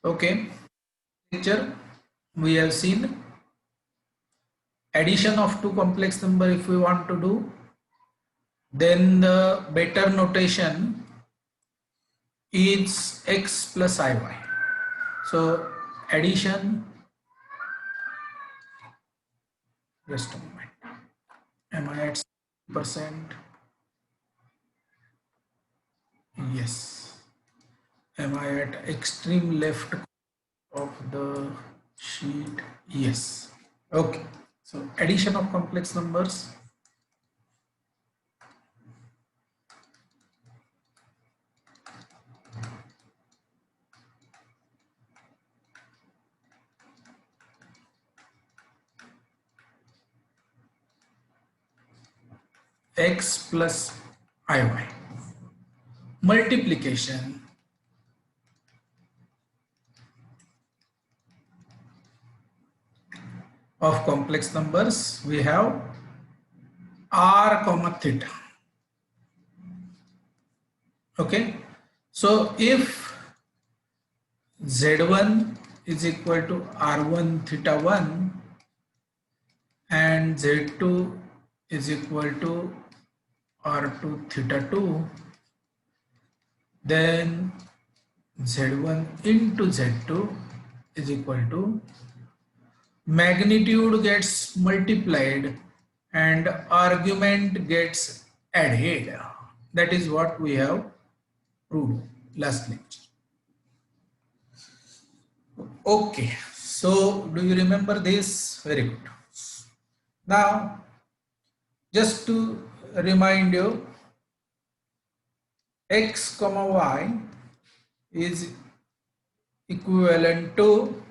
Okay, picture we have seen addition of two complex number. If we want to do, then the better notation is x plus iy. So addition, just a moment, am I at percent? Yes. Am I at extreme left of the sheet? Yes. Okay. So addition of complex numbers. X plus iy. Multiplication of complex numbers. We have r comma theta. Okay. So if z1 is equal to r1 theta 1 and z2 is equal to r2 theta 2, then z1 into z2 is equal to magnitude gets multiplied and argument gets added. That is what we have proved last lecture. Okay, so do you remember this? Very good. Now, just to remind you, x comma y is equivalent to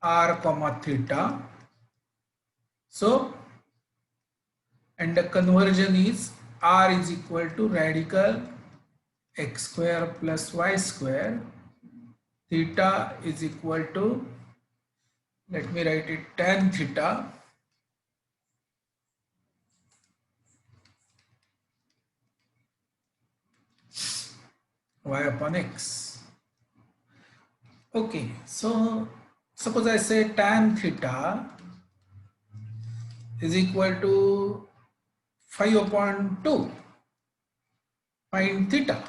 r comma theta. So, and the conversion is r is equal to radical x square plus y square. Theta is equal to, let me write it, tan theta y upon x. Okay, so suppose I say tan theta is equal to 5 upon 2, find theta.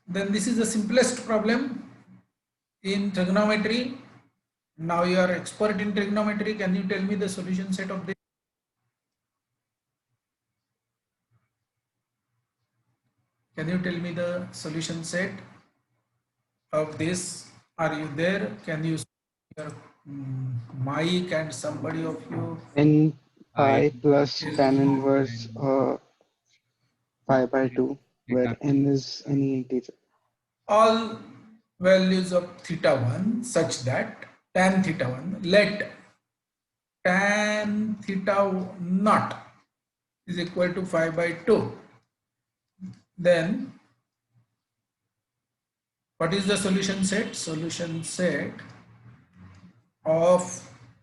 Then this is the simplest problem in trigonometry. Now you are expert in trigonometry. Can you tell me the solution set of this? Can you tell me the solution set of this? Are you there? Can you see your mic and somebody of you? N pi I plus tan inverse pi by 2, where n is any integer. All values of theta 1 such that tan theta 1, let tan theta naught is equal to 5 by 2. Then what is the solution set? Solution set of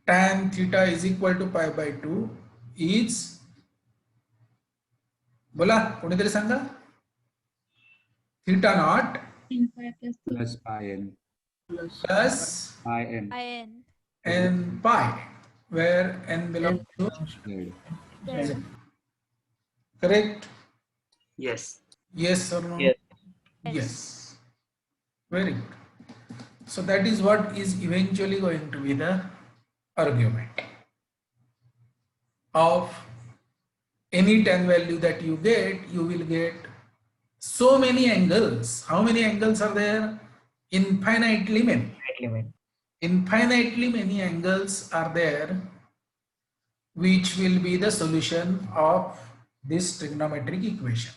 tan theta is equal to pi by 2 is, बोला कोणीतरी सांगा, theta naught plus pi n plus pi n n pi, where n belongs to z. z. Correct? Yes. Yes or no? Yes. Yes. Very good. So that is what is eventually going to be the argument of any tan value that you get. You will get so many angles. How many angles are there? Infinitely many. Infinitely many angles are there, which will be the solution of this trigonometric equation.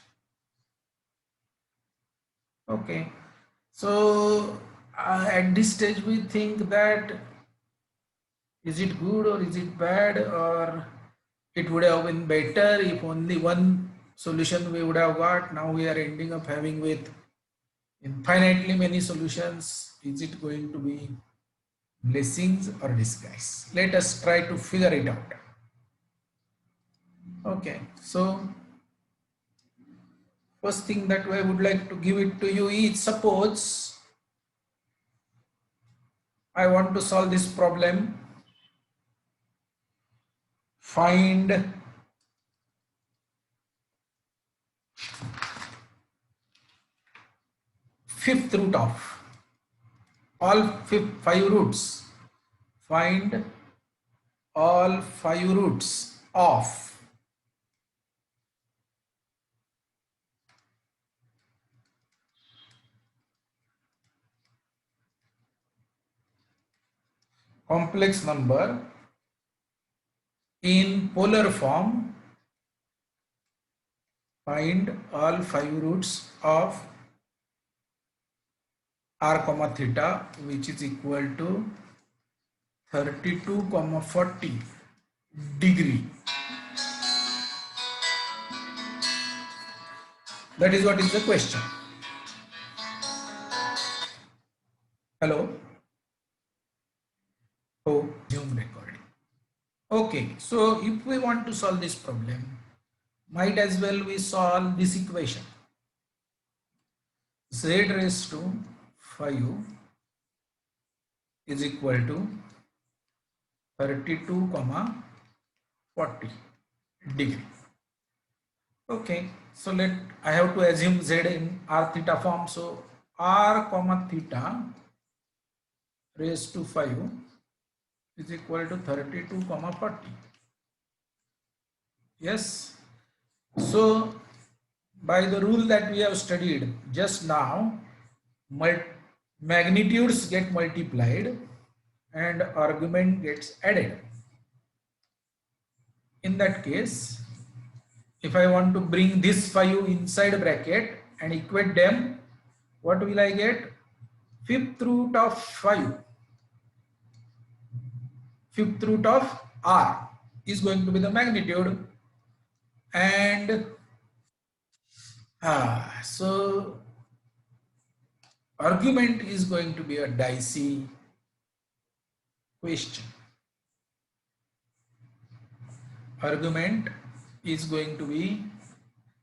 Okay, so at this stage we think that is it good or is it bad, or it would have been better if only one solution we would have got. Now we are ending up having with infinitely many solutions. Is it going to be blessings or disguise? Let us try to figure it out. Okay, so First thing that I would like to give it to you is, suppose I want to solve this problem. Find fifth root of all five roots. Find all five roots of complex number in polar form. Find all five roots of r comma theta, which is equal to 32 comma 40 degree. That is what is the question. Hello. Oh, Zoom recording. Okay, so if we want to solve this problem, might as well we solve this equation. Z raised to 5 is equal to 32 comma 40 degree. Okay, so I have to assume Z in r theta form. So r comma theta raised to 5 is equal to 32 comma 40. Yes. So by the rule that we have studied just now, magnitudes get multiplied and argument gets added. In that case, if I want to bring this 5 inside bracket and equate them, what will I get? Fifth root of 5. Fifth root of r is going to be the magnitude, and so argument is going to be a dicey question. Argument is going to be,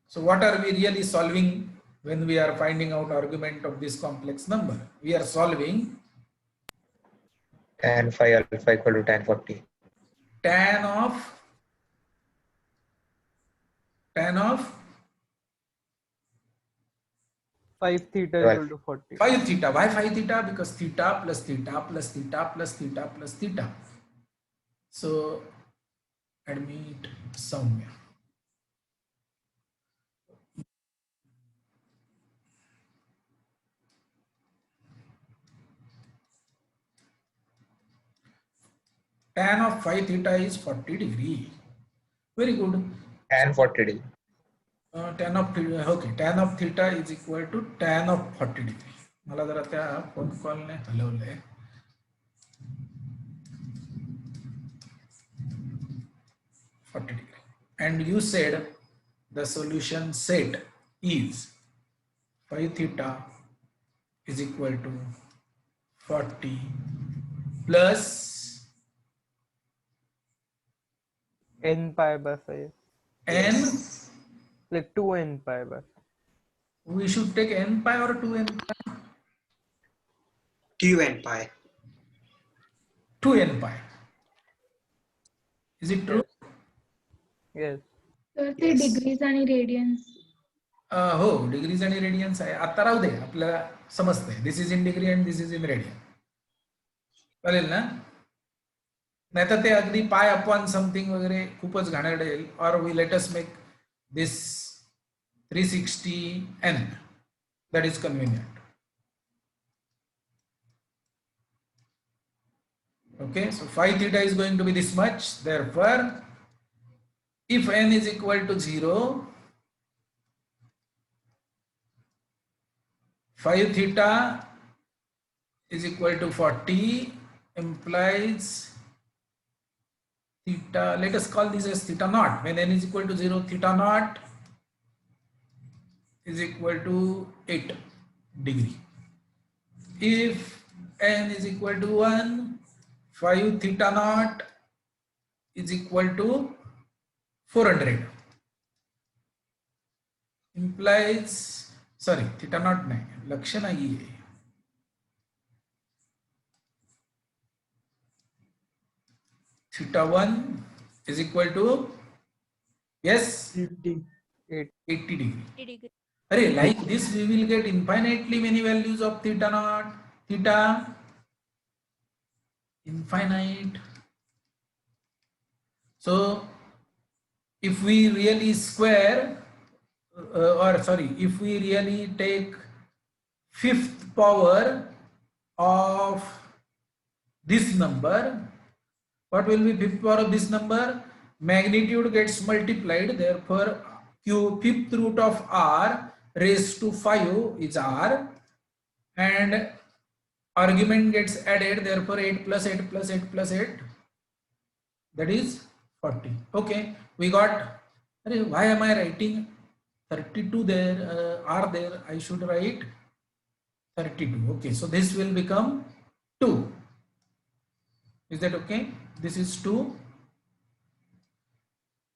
so what are we really solving when we are finding out argument of this complex number? We are solving tan phi alpha equal to tan 40. tan of 5 theta Right. equal to 40. 5 theta. Why 5 theta? Because theta plus theta plus theta plus theta plus theta. So admit Soumya. Tan of 5 theta is 40 degree. Very good. Tan 40 degree. Tan of theta, okay, tan of theta is equal to tan of 40 degree. मला जरा त्या phone कॉलने हलवलंय. 40 degree. And you said the solution set is 5 theta is equal to 40 plus N pi by 5. n. Like 2n pi by 5. We should take n pi or 2n pi? 2n pi. 2n pi. Is it true? Yes. तर ते Yes. Degrees आणि Radiance हो, degrees आणि Radiance आहे. आता राहू दे, आपल्याला समजतंय. This is in degree and this is in radian. चालेल ना? नाही तर ते अगदी पाय अपॉन समथिंग वगैरे खूपच घाणेरडं येईल. Or we let us make this 360n. That is convenient. Okay, so 5 theta is going to be this much. Therefore, if n is equal to 0, 5 theta is equal to 40 implies theta, let us call this as theta naught. When n is equal to 0, theta naught is equal to 8 degree. If n is equal to 1, 5 theta naught is equal to 400. implies, sorry, theta naught नहीं, लक्ष्य नहीं है. Theta 1 is equal to, yes, 80. 80 degree. degree. Array, like this we will get infinitely many values of theta naught, theta, infinite. So if we really square, if we really take fifth power of this number, what will be fifth power of this number? Magnitude gets multiplied, therefore fifth root of r raised to 5 is r, and argument gets added, therefore 8 plus 8 plus 8 plus 8, that is 40. Okay, we got, why am I writing 32 there, r there? I should write 32. Okay, so this will become 2. Is that okay? This is 2.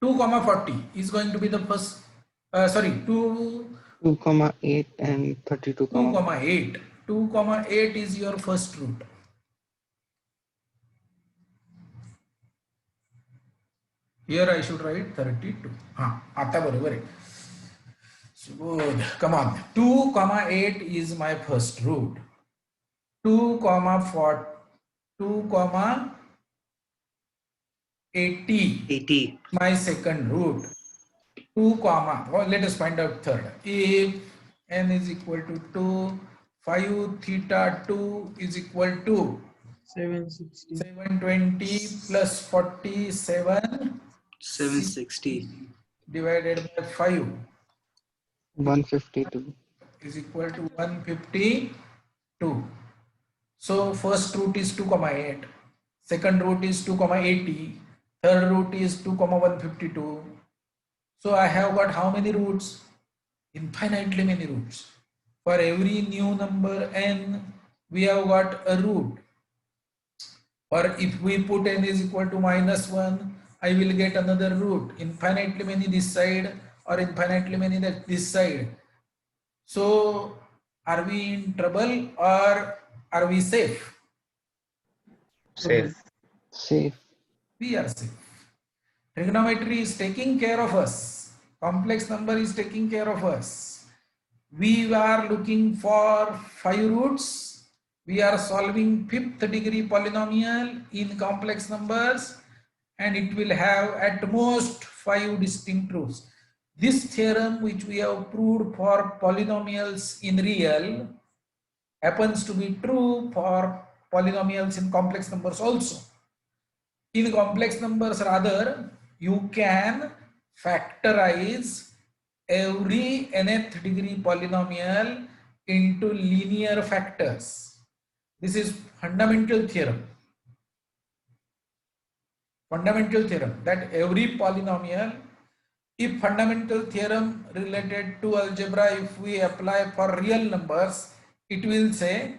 2 comma 40 is going to be the first, 2 2,8 and 32, 2 comma 8. 2 comma 8 is your first root. Here I should write 32. आता बरोबर आहे. So good. Come on. 2 comma 8 is my first root. 2 comma 4, 2 comma 80. My second root. 2 comma. Well, let us find out third. If n is equal to 2, 5 theta 2 is equal to 760. 720 plus 47 760. divided by 5 152. is equal to 152. So first root is 2 comma 8, second root is 2 comma 80, third root is 2 comma 152. So I have got how many roots? Infinitely many roots. For every new number n, we have got a root. Or if we put n is equal to -1, I will get another root. Infinitely many this side or infinitely many this side. So are we in trouble or are we safe? Safe. Safe. We are safe. Trigonometry is taking care of us. Complex number is taking care of us. We are looking for 5 roots. We are solving 5th degree polynomial in complex numbers, and it will have at most 5 distinct roots. This theorem, which we have proved for polynomials in real, happens to be true for polynomials in complex numbers also. In complex numbers, rather, you can factorize every nth degree polynomial into linear factors. This is fundamental theorem. Fundamental theorem that every polynomial, if fundamental theorem related to algebra, if we apply for real numbers, it will say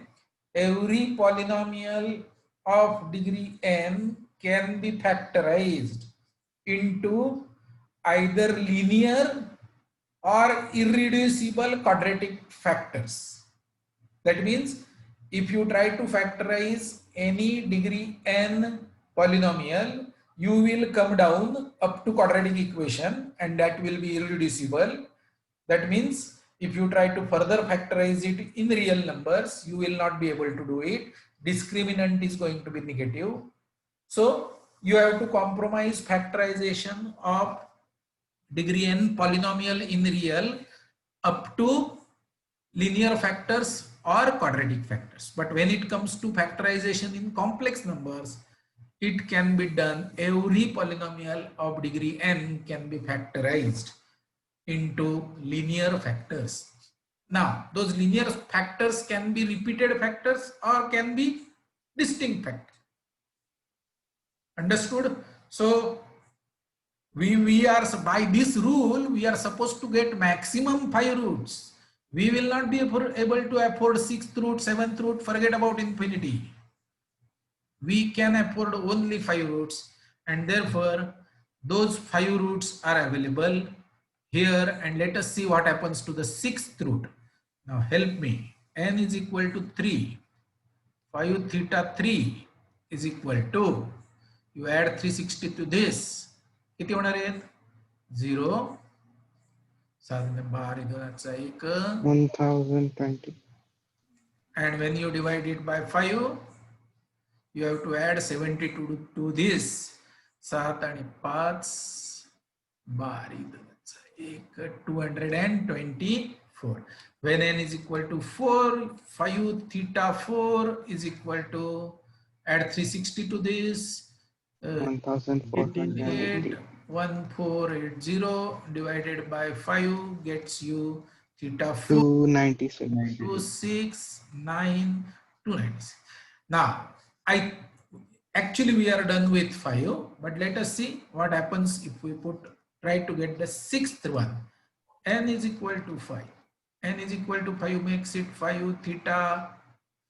every polynomial of degree n can be factorized into either linear or irreducible quadratic factors. That means if you try to factorize any degree n polynomial, you will come down up to quadratic equation, and that will be irreducible. That means if you try to further factorize it in real numbers, you will not be able to do it. Discriminant is going to be negative. So you have to compromise factorization of degree n polynomial in real up to linear factors or quadratic factors. But when it comes to factorization in complex numbers, it can be done. Every polynomial of degree n can be factorized into linear factors. Now, those linear factors can be repeated factors or can be distinct factors. Understood? So we are, by this rule, we are supposed to get maximum 5 roots. We will not be able to afford 6th root, 7th root, forget about infinity. We can afford only 5 roots, and therefore those 5 roots are available here and let us see what happens to the sixth root. Now help me. N is equal to 3. 5 theta 3 is equal to, you add 360 to this. किती होणार आहेत? 0. 1020. And when you divide it by 5, you have to add 72 to this. 7 आणि 5 224. When n is equal to 4, 5 theta 4 is equal to, add 360 to this, 1480. 1480 divided by 5 gets you theta 4. 296. 269, 296. Now, actually we are done with 5, but let us see what happens if we try to get the sixth one. N is equal to 5. N is equal to 5 makes it 5 theta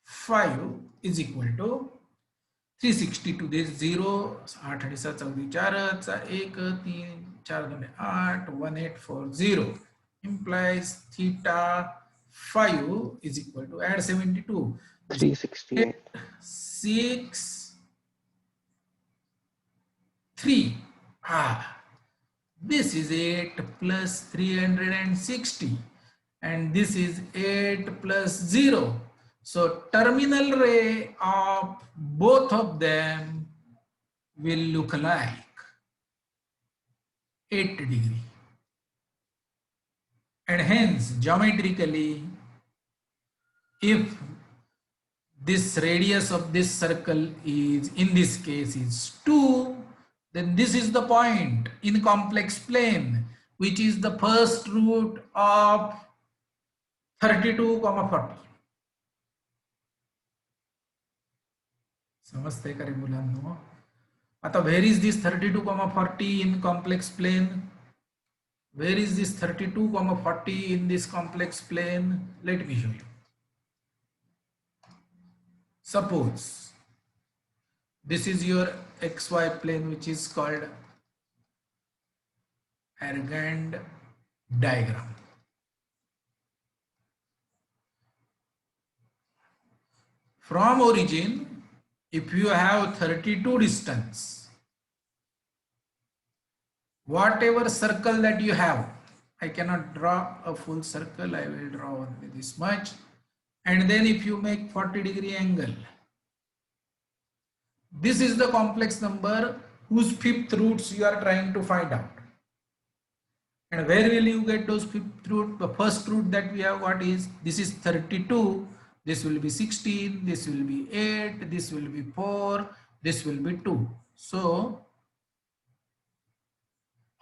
5 is equal to 360 to this 0, 8 आणि 7 4 1 3 4 8 1840 implies theta 5 is equal to, add 72, 368. 6 3. This is 8 plus 360 and this is 8 plus 0. So terminal ray of both of them will look like 8 degree. And hence geometrically, if this radius of this circle is, in this case, is 2, then this is the point in complex plane, which is the first root of 32, 40. समजते का रे मुलांनो? आता where is this 32, 40 in complex plane? Where is this 32, 40 in this complex plane? Let me show you. Suppose this is your XY plane, which is called Argand diagram. From origin, if you have 32 distance, whatever circle that you have, I cannot draw a full circle, I will draw only this much. And then if you make 40 degree angle, this is the complex number whose fifth roots you are trying to find out. And where will you get those fifth root? The first root that we have got is, this is 32, this will be 16, this will be 8, this will be 4, this will be 2. So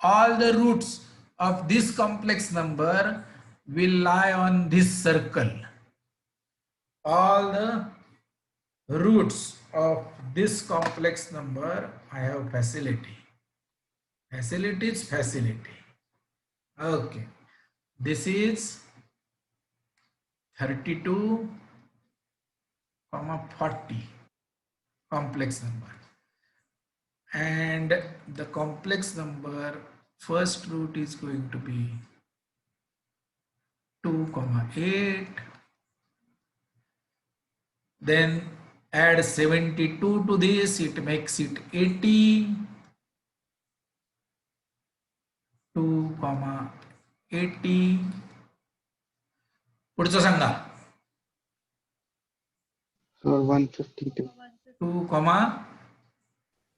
all the roots of this complex number will lie on this circle. All the roots of this complex number, I have facility. Facility is facility. Okay. This is 32, 40 complex number. And the complex number first root is going to be 2, 8. Then add 72 to this, it makes it 80. 2, 80. पुढचं सांगा. So 152. 2,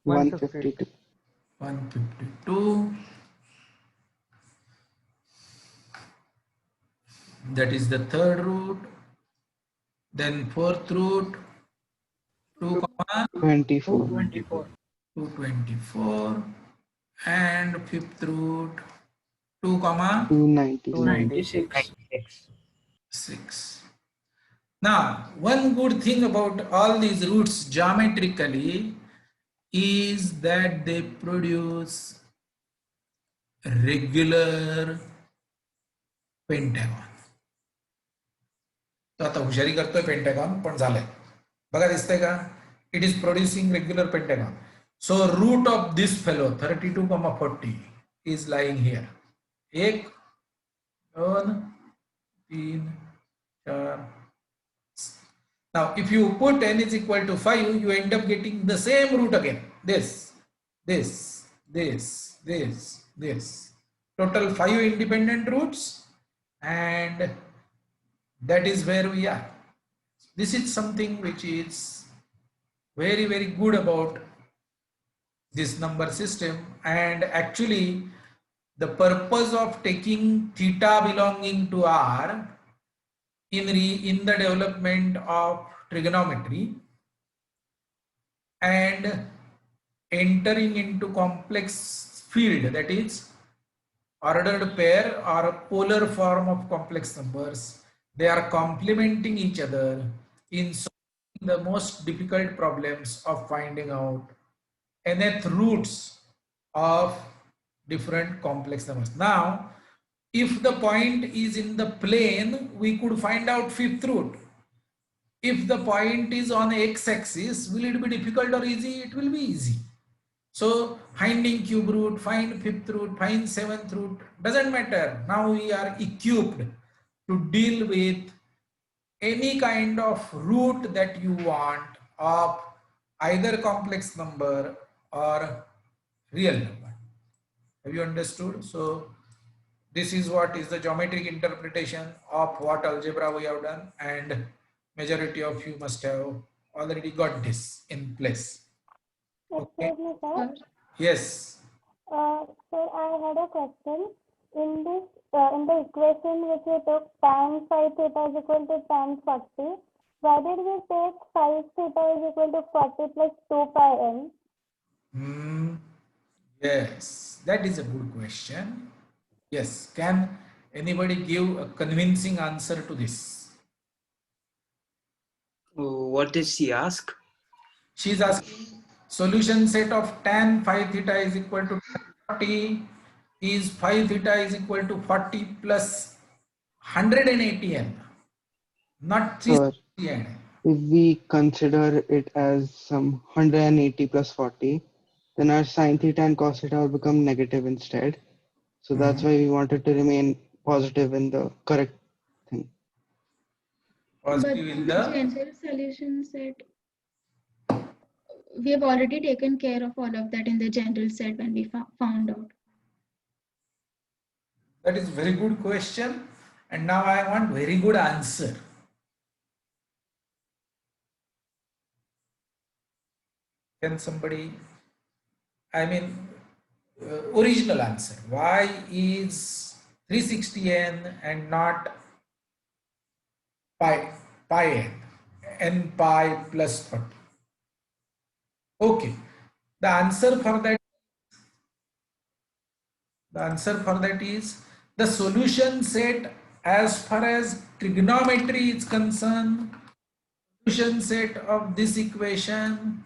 152. 152. That is the third root. Then fourth root, 2, 24. 224. And fifth root, 2, 296. 6. Now, one good thing about all these roots geometrically is that they produce regular pentagon. तो आता हुशारी करतोय pentagon पण झालंय बघा दिसतंय का it is producing regular pentagon so root of this fellow 32, 40 is lying here एक 2, 3, 4. Now, if you put n is equal to 5, you end up getting the same root again. This. Total 5 independent roots, and that is where we are. This is something which is very, very good about this number system, and actually the purpose of taking theta belonging to R in the development of trigonometry and entering into complex field, that is ordered pair or a polar form of complex numbers. They are complementing each other in solving the most difficult problems of finding out nth roots of different complex numbers. Now, if the point is in the plane, we could find out fifth root. If the point is on x-axis, will it be difficult or easy? It will be easy. So finding cube root, find fifth root, find seventh root, doesn't matter. Now we are equipped to deal with any kind of root that you want of either complex number or real number. Have you understood? So this is what is the geometric interpretation of what algebra we have done, and majority of you must have already got this in place. Okay. Excuse me, sir. Yes. Sir, I had a question. In this, in the equation which we took tan phi theta is equal to tan 40, why did we take phi theta is equal to 40 plus 2 pi n? Yes, that is a good question. Yes, can anybody give a convincing answer to this? What did she ask? She is asking solution set of tan phi theta is equal to 40 is phi theta is equal to 40 plus 180 n, not Sir, 360 n. if we consider it as some 180 plus 40, then our sine theta and cos theta will become negative instead. So that's why we wanted to remain positive in the correct thing. But Positive in the the general solution set, we have already taken care of all of that in the general set when we found out. that is very good question, and now I want very good answer. Can somebody, I mean, original answer. Why is 360n and not pi n pi plus 40? Okay, the answer for that is the solution set as far as trigonometry is concerned. Solution set of this equation,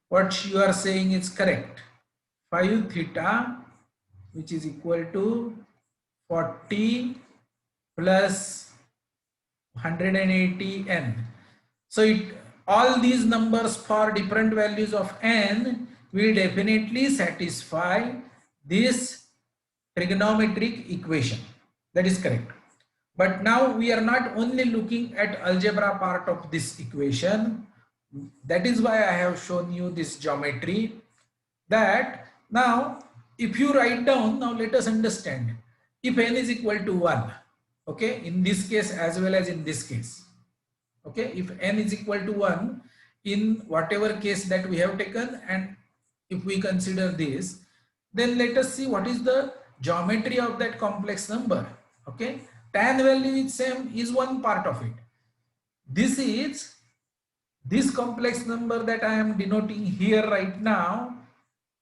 what you are saying is correct. Phi theta, which is equal to 40 plus 180 n. So all these numbers for different values of n will definitely satisfy this trigonometric equation. That is correct. But now we are not only looking at algebra part of this equation. That is why I have shown you this geometry. That now if you write down, now let us understand. If n is equal to 1, okay, in this case as well as in this case, okay, if n is equal to 1 in whatever case that we have taken, and if we consider this, then let us see what is the geometry of that complex number. Okay, tan value is same, is one part of it. This complex number that I am denoting here right now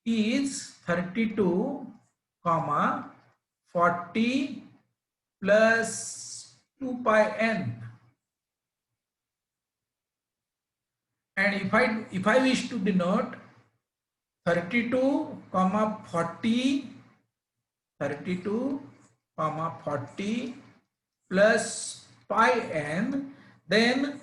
is 32, 40 plus 2 pi n. And if I wish to denote 32, 40 plus pi n, then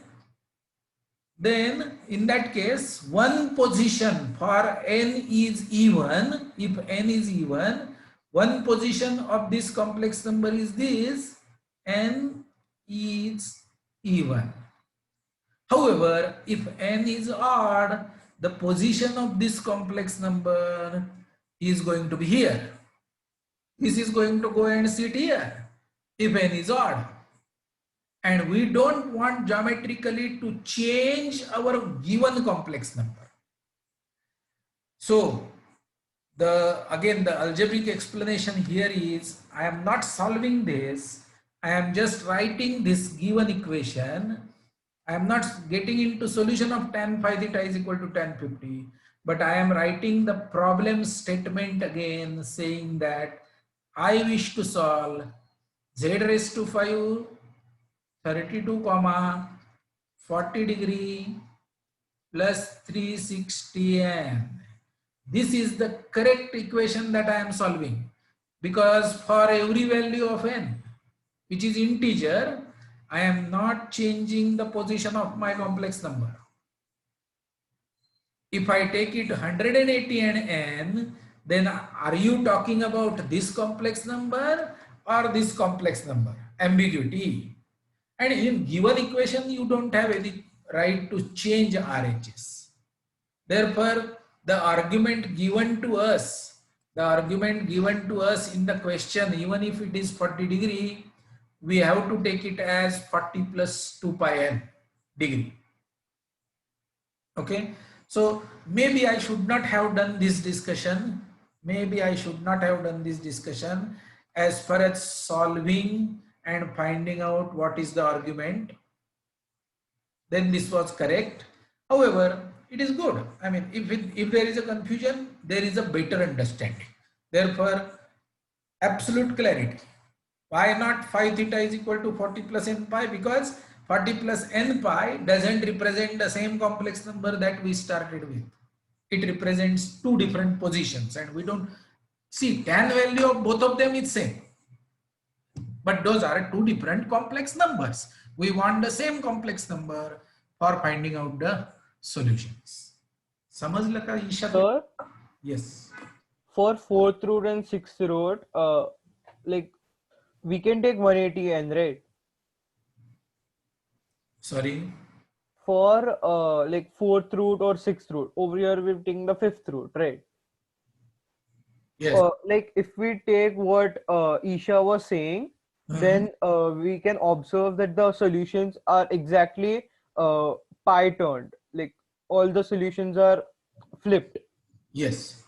in that case one position for n is even, if n is even, one position of this complex number is this, n is even. However, if n is odd, the position of this complex number is going to be here. This is going to go and sit here if n is odd. And we don't want geometrically to change our given complex number. So again the algebraic explanation here is, I am not solving this, I am just writing this given equation. I am not getting into solution of tan phi theta is equal to tan 50, but I am writing the problem statement again, saying that I wish to solve z raised to 5 32 comma 40 degree plus 360 n. This is the correct equation that I am solving, because for every value of n which is integer, I am not changing the position of my complex number. If I take it 180 and n, then are you talking about this complex number or this complex number? Ambiguity. And in given equation, you don't have any right to change RHS. Therefore, the argument given to us in the question, even if it is 40 degree, we have to take it as 40 plus 2 pi n degree. Okay. So maybe I should not have done this discussion. As far as solving and finding out what is the argument. Then this was correct. However, it is good. I mean, if there is a confusion, there is a better understanding. Therefore, absolute clarity. Why not phi theta is equal to 40 plus n pi? Because 40 plus n pi doesn't represent the same complex number that we started with. It represents two different positions, and we don't see tan value of both of them is same. But those are two different complex numbers. We want the same complex number for finding out the solutions. समझ लगा Isha? Sir, Yes. for 4th root and 6th root, like we can take 180 n, right? Sorry. For like 4th root or 6th root. Over here we're taking the 5th root, right? Yes. Like if we take what Isha was saying, then we can observe that the solutions are exactly pi turned. Like all the solutions are flipped. Yes.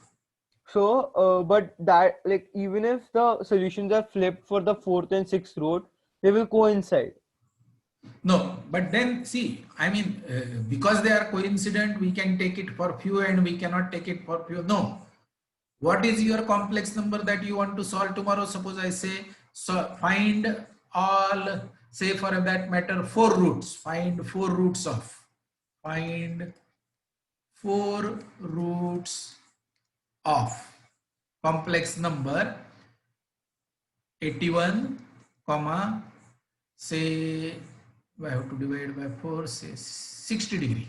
So, but that, like, even if the solutions are flipped for the 4th and 6th root, they will coincide. No, but then see, I mean, because they are coincident, we can take it for few and we cannot take it for few. No. What is your complex number that you want to solve tomorrow? Suppose I say, so find all, say for that matter, 4 roots. Find 4 roots of complex number 81, comma, say, I have to divide by 4, say 60 degree.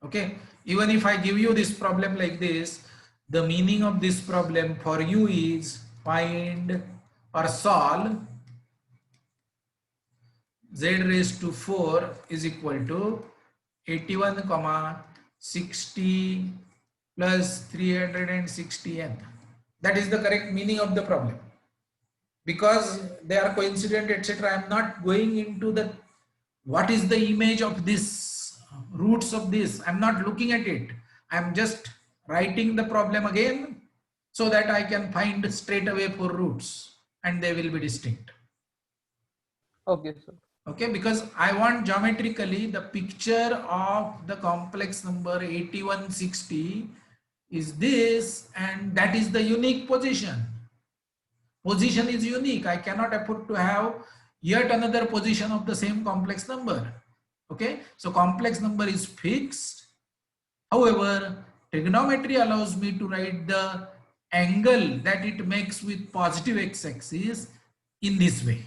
Okay. Even if I give you this problem like this, the meaning of this problem for you is find or solve z raised to 4 is equal to 81, comma 60 plus 360n. That is the correct meaning of the problem. Because they are coincident, etc. I am not going into the what is the image of this, roots of this. I am not looking at it. I am just writing the problem again so that I can find straight away 4 roots and they will be distinct. Okay, sir. Okay, because I want geometrically the picture of the complex number 8160 is this, and that is the unique position. Position is unique. I cannot afford to have yet another position of the same complex number. Okay, so complex number is fixed. However, trigonometry allows me to write the angle that it makes with positive x-axis in this way.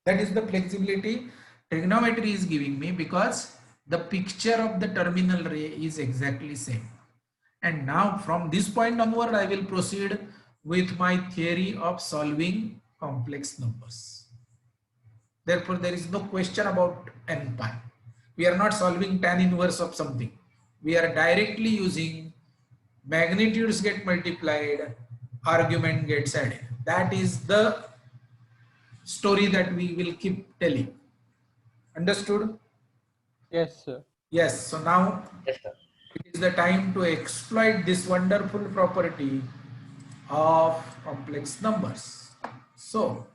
That is the flexibility trigonometry is giving me, because the picture of the terminal ray is exactly same. And now from this point onward, I will proceed with my theory of solving complex numbers. Therefore, there is no question about n pi. We are not solving tan inverse of something. We are directly using magnitudes get multiplied, argument gets added. That is the story that we will keep telling. Understood? Yes, sir. Yes. So now Yes, sir. it is the time to exploit this wonderful property of complex numbers. So,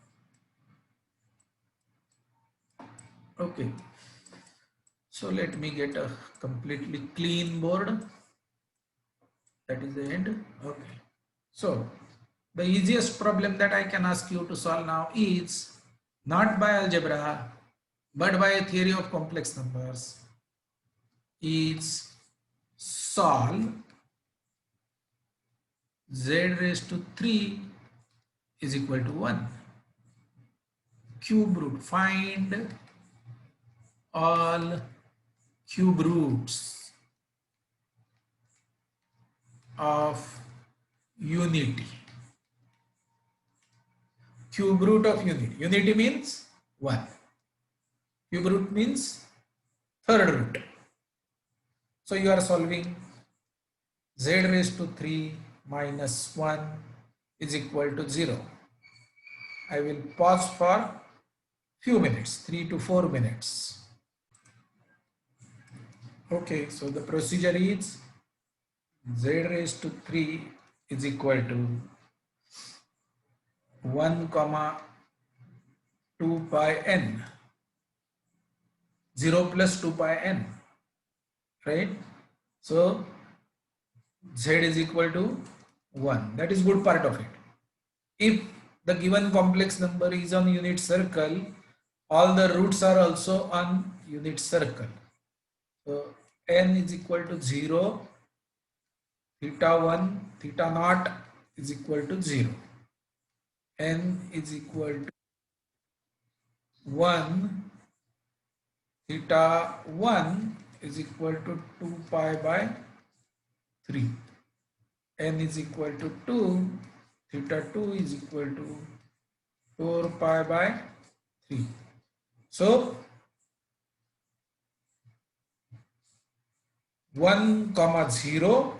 okay. So let me get a completely clean board. That is the end. Okay. So the easiest problem that I can ask you to solve now is not by algebra, but by a theory of complex numbers. Is solve z raised to 3 is equal to 1. Cube root. Find all cube roots of unity. Cube root of unity. Unity means 1. Cube root means third root. So you are solving z raised to 3 minus 1 is equal to 0. I will pause for few minutes, 3 to 4 minutes. Okay, so the procedure is z raised to 3 is equal to 1 comma 2 pi n, 0 plus 2 pi n, right? So z is equal to 1. That is good part of it. If the given complex number is on unit circle, all the roots are also on unit circle. So n is equal to 0, theta 1, theta naught is equal to 0. N is equal to 1, theta 1 is equal to 2 pi by 3. N is equal to 2, theta 2 is equal to 4 pi by 3. So 1 comma 0,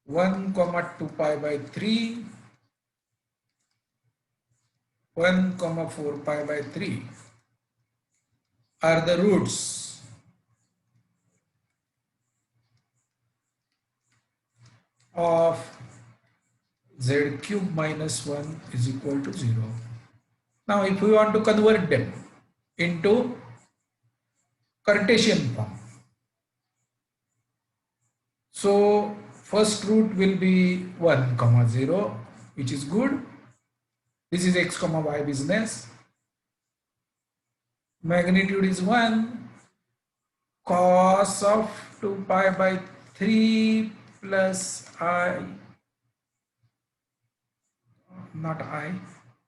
1 comma 2 pi by 3, 1 comma 4 pi by 3 are the roots of z cube minus 1 is equal to 0. Now if we want to convert them into Cartesian form, so first root will be 1 comma 0, which is good. This is x comma y business. Magnitude is 1. Cos of 2 pi by 3 plus I, not I,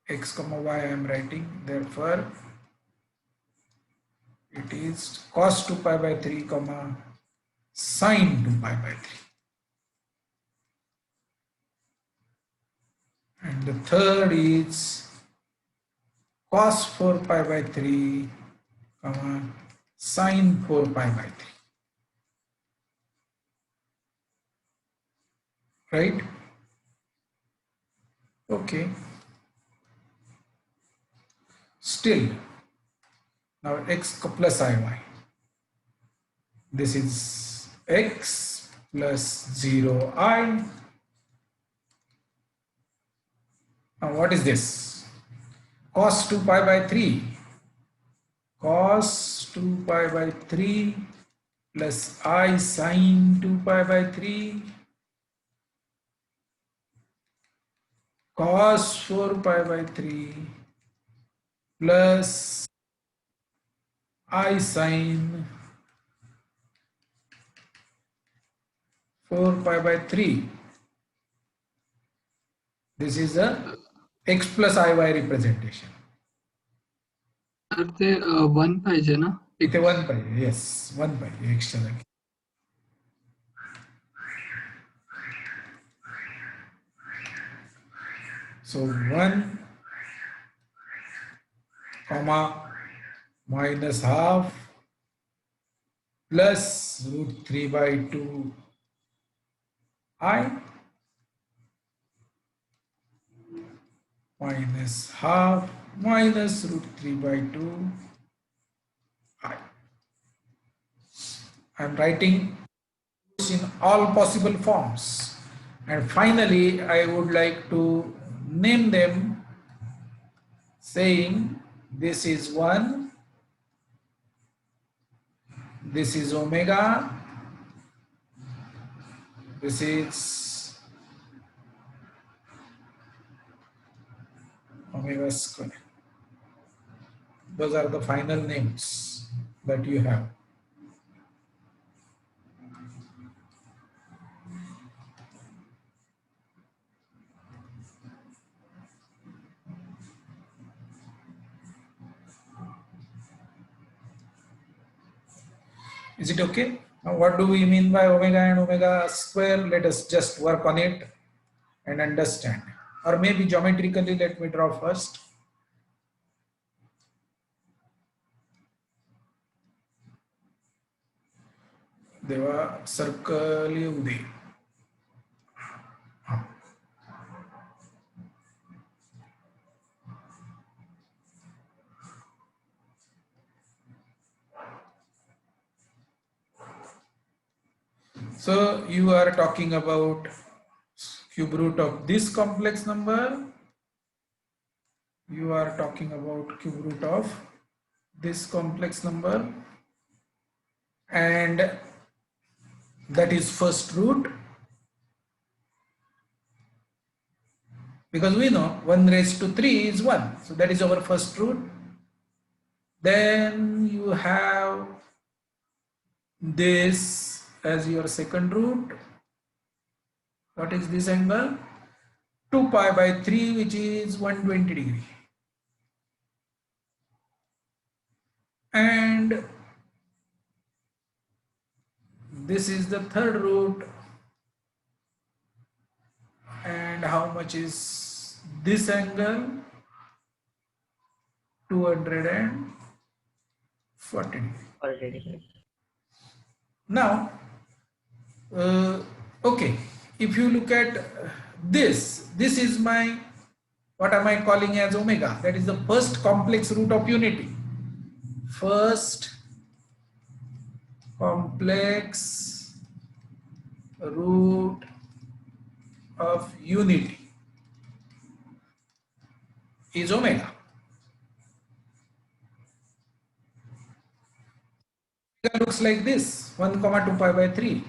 x comma y I am writing. Therefore, it is cos 2 pi by 3 comma sin 2 pi by 3. And the third is cos 4 pi by 3 comma sin 4 pi by 3. Right? Okay. Still, now x plus iy. This is x plus 0i. Now what is this? Cos 2 pi by 3. Cos 2 pi by 3 plus I sin 2 pi by 3. Cos 4 pi by 3 plus I sin 4 pi by 3. This is a x plus iy representation. तर ते 1 पाहिजे ना? इथे 1 पाहिजे. Yes, 1 पाहिजे extra. So 1 comma minus half plus root 3 by 2 I minus half minus root 3 by 2 I. I'm writing in all possible forms, and finally I would like to name them, saying this is 1, this is omega, this is omega square. Those are the final names that you have. Is it okay? Now what do we mean by omega and omega square? Let us just work on it and understand. Or maybe geometrically, let me draw first. तेव्हा circle येऊ दे. So you are talking about cube root of this complex number. You are talking about cube root of this complex number, and that is first root, because we know 1 raised to 3 is 1, so that is our first root. Then you have this as your second root. What is this angle? 2 pi by 3, which is 120 degree. And this is the third root. And how much is this angle? 240 degree. Now, okay, if you look at this is my, what am I calling as omega? That is the first complex root of unity. First complex root of unity is omega. It looks like this, 1 comma 2 pi by 3,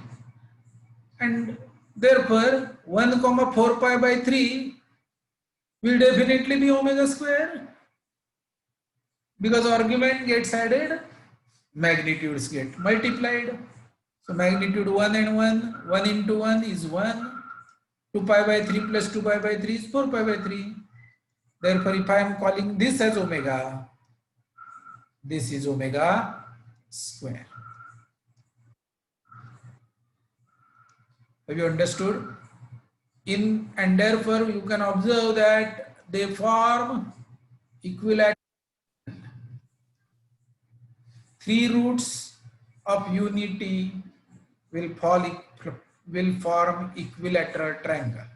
and therefore 1 comma 4 pi by 3 will definitely be omega square, because argument gets added, magnitudes get multiplied. So magnitude 1 and 1, 1 into 1 is 1, 2 pi by 3 plus 2 pi by 3 is 4 pi by 3. Therefore, if I am calling this as omega, this is omega square. Have you understood? And therefore you can observe that they form equilateral. 3 roots of unity will form equilateral triangle.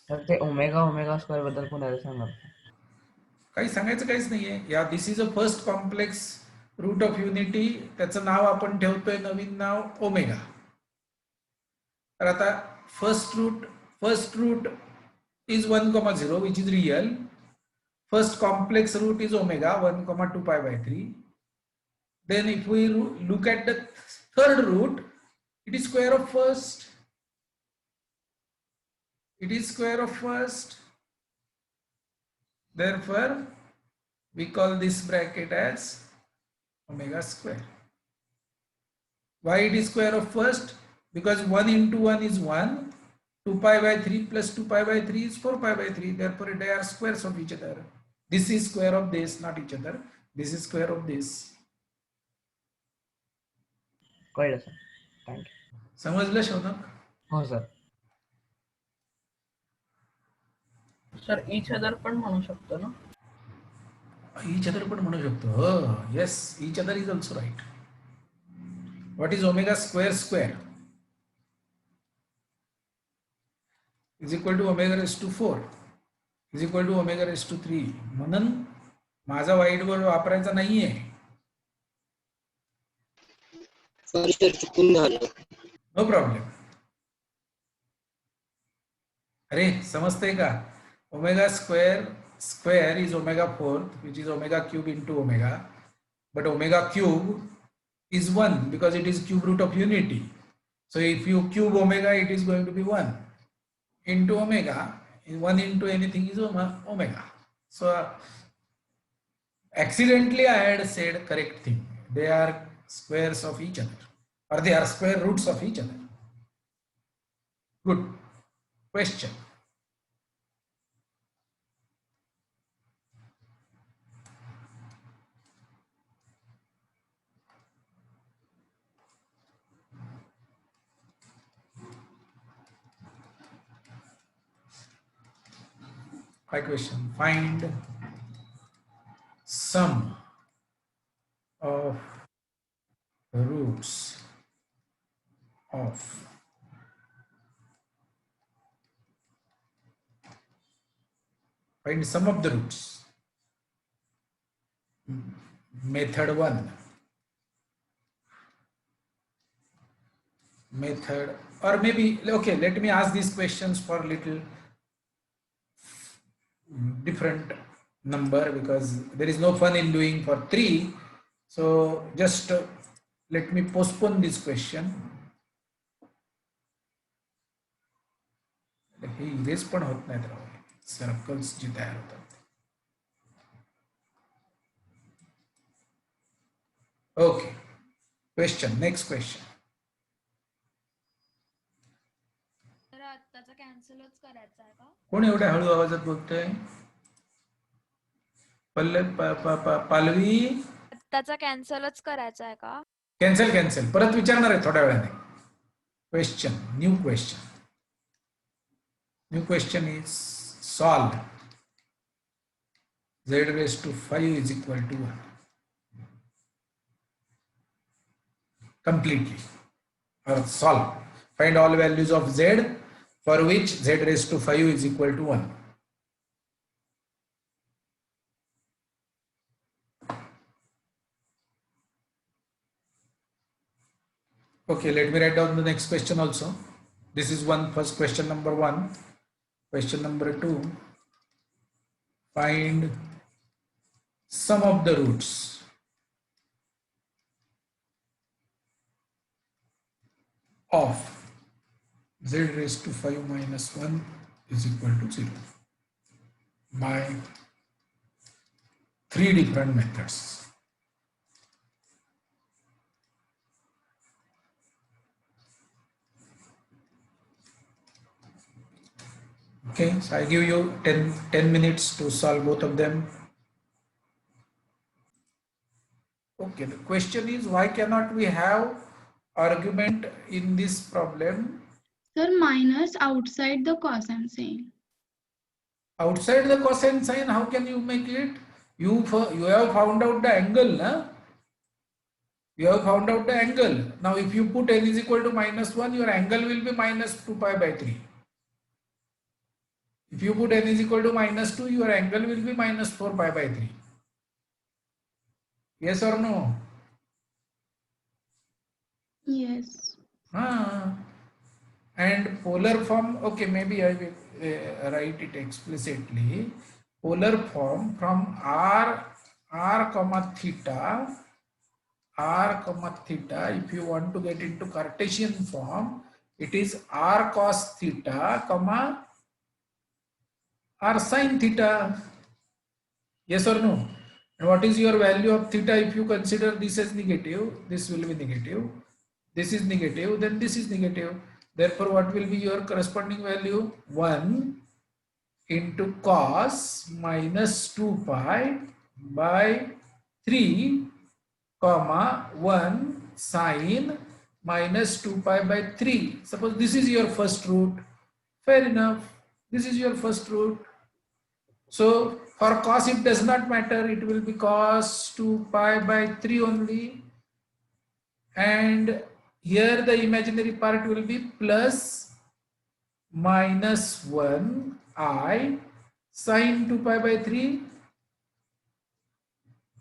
तर ते omega square बद्दल पुन्हा सांगा. काही सांगायचं काहीच नाहीये. या this is a first complex root of unity. त्याचं नाव आपण ठेवतोय नवीन नाव ओमेगा. तर आता first root is 1,0, which is real. First complex root is omega, 1, 2 pi by 3. Then if we look at the third root, it is square of first. It is square of first. Therefore, we call this bracket as omega square. Why it is square of first? Because 1 into 1 is 1. 2 pi by 3 plus 2 pi by 3 is 4 pi by 3. Therefore, they are squares of each other. This is square of this, not each other. This is square of this. कळलं sir. Thank you. समजलं शौनक? हो sir. Sir each other पण म्हणू शकतो ना. each other पण म्हणू शकतो. हो, yes, each other is also right. What is omega square square? Is equal to omega raised to 4 is equal to omega raised to 3. म्हणून माझा व्हाईट बोर्ड वापरायचा नाहीये. सॉरी सर चुकून झालं. No problem. अरे समजते का? Omega square is omega fourth, which is omega cube into omega, but omega cube is 1 because it is cube root of unity. So if you cube omega, it is going to be 1 into omega. 1 into anything is omega. So accidentally I had said correct thing. They are squares of each other, or they are square roots of each other. Good question. High question. Find sum of the roots of find sum of the roots. Method 1. Method, or maybe okay, let me ask these questions for little different number because there is no fun in doing for 3. So just let me postpone this question. हे erase पण होत नाहीत राव, circles जी तयार होतात. Okay, question, next question. तर आत्ताचा कॅन्सलच करायचा आहे का? कोण एवढ्या हळू आवाजात बोलतोय? पालवी, आत्ताचा कॅन्सलच करायचा आहे का? कॅन्सल परत विचारणार आहे थोड्या वेळाने. Question, new question. New question is solve z raised to 5 is equal to 1 completely, or solve. Find all values of z for which z raised to 5 is equal to 1. Okay, let me write down the next question also. This is first question number 1. Question number 2, find sum of the roots of z raised to 5 minus 1 is equal to 0 by 3 different methods. Okay, so I give you 10 minutes to solve both of them. Okay, the question is, why cannot we have argument in this problem? Sir, minus outside the cosine sign. Outside the cosine sign, how can you make it? You have found out the angle, na? You have found out the angle. Now if you put n is equal to minus 1, your angle will be minus 2 pi by 3. If you put n is equal to minus 2, your angle will be minus 4 pi by 3. Yes or no? Yes. And polar form, okay, maybe I will write it explicitly. Polar form from r comma theta, if you want to get into Cartesian form, it is r cos theta comma r sin theta. Yes or no? And what is your value of theta if you consider this as negative? This will be negative. This is negative, then this is negative. Therefore, what will be your corresponding value? 1 into cos minus 2 pi by 3 comma 1 sin minus 2 pi by 3. Suppose this is your first root. Fair enough. This is your first root. So for cos it does not matter. It will be cos 2 pi by 3 only. And here the imaginary part will be plus minus 1 I sine 2 pi by 3.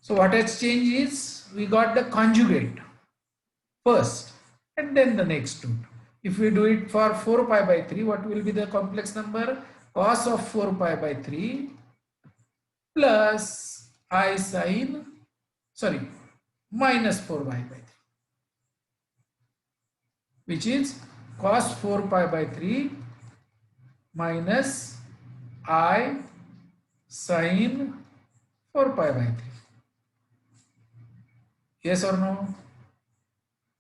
So what has changed is we got the conjugate first and then the next root. If we do it for 4 pi by 3, what will be the complex number? Cos of 4 pi by 3 plus I sine, sorry, minus 4 pi by 3, which is cos 4 pi by 3 minus I sine 4 pi by 3. Yes or no?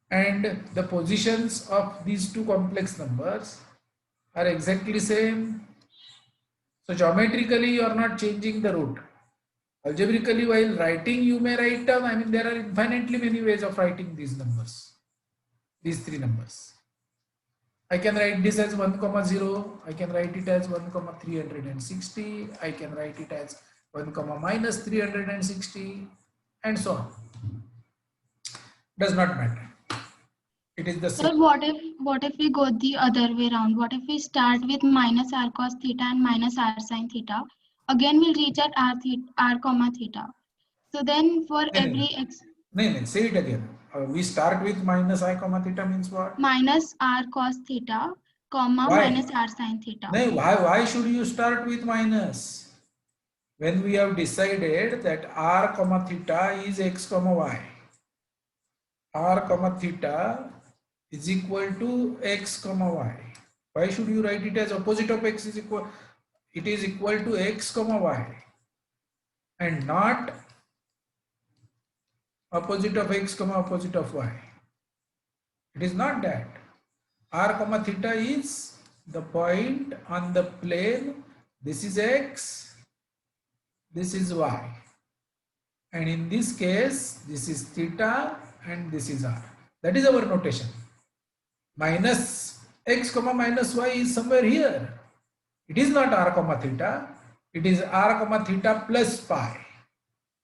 And the positions of these two complex numbers are exactly same. So geometrically you are not changing the root. Algebraically while writing you may write down, I mean there are infinitely many ways of writing these numbers, these three numbers. I can write this as 1 comma 0, I can write it as 1 comma 360, I can write it as 1 comma minus 360 and so on. Does not matter. It is the Sir, same. what if we go the other way around? What if we start with minus r cos theta and minus r sin theta? Again, we'll reach at r comma theta. So then for every x No, say it again. We start with minus I comma theta means what? minus r cos theta, comma Why? minus r sin theta. No, why should you start with minus? When we have decided that r comma theta is x comma y. R comma theta is equal to x comma y. Why should you write it as opposite of x is equal? It is equal to x comma y and not opposite of x comma opposite of y. It is not that. R comma theta is the point on the plane. This is x, this is y. And in this case, this is theta and this is r. That is our notation. Minus x comma minus y is somewhere here. It is not r comma theta. It is r comma theta plus pi.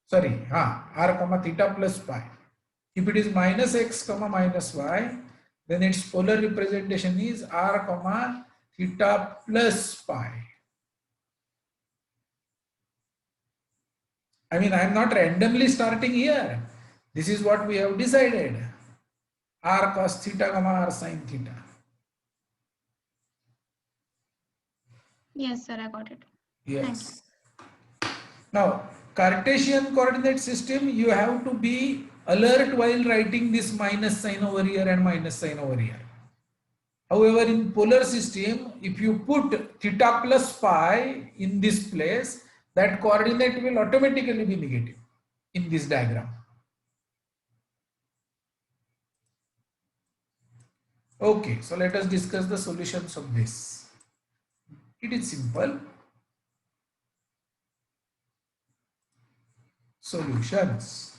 Sorry, r comma theta plus pi. If it is minus x comma minus y, then its polar representation is r comma theta plus pi. I mean, I am not randomly starting here. This is what we have decided. R cos theta comma r sin theta. Yes, sir, I got it. Yes. Now, Cartesian coordinate system, you have to be alert while writing this minus sign over here and minus sign over here. However, in polar system, if you put theta plus pi in this place, that coordinate will automatically be negative in this diagram. Okay, so let us discuss the solutions of this. It is simple. Solutions.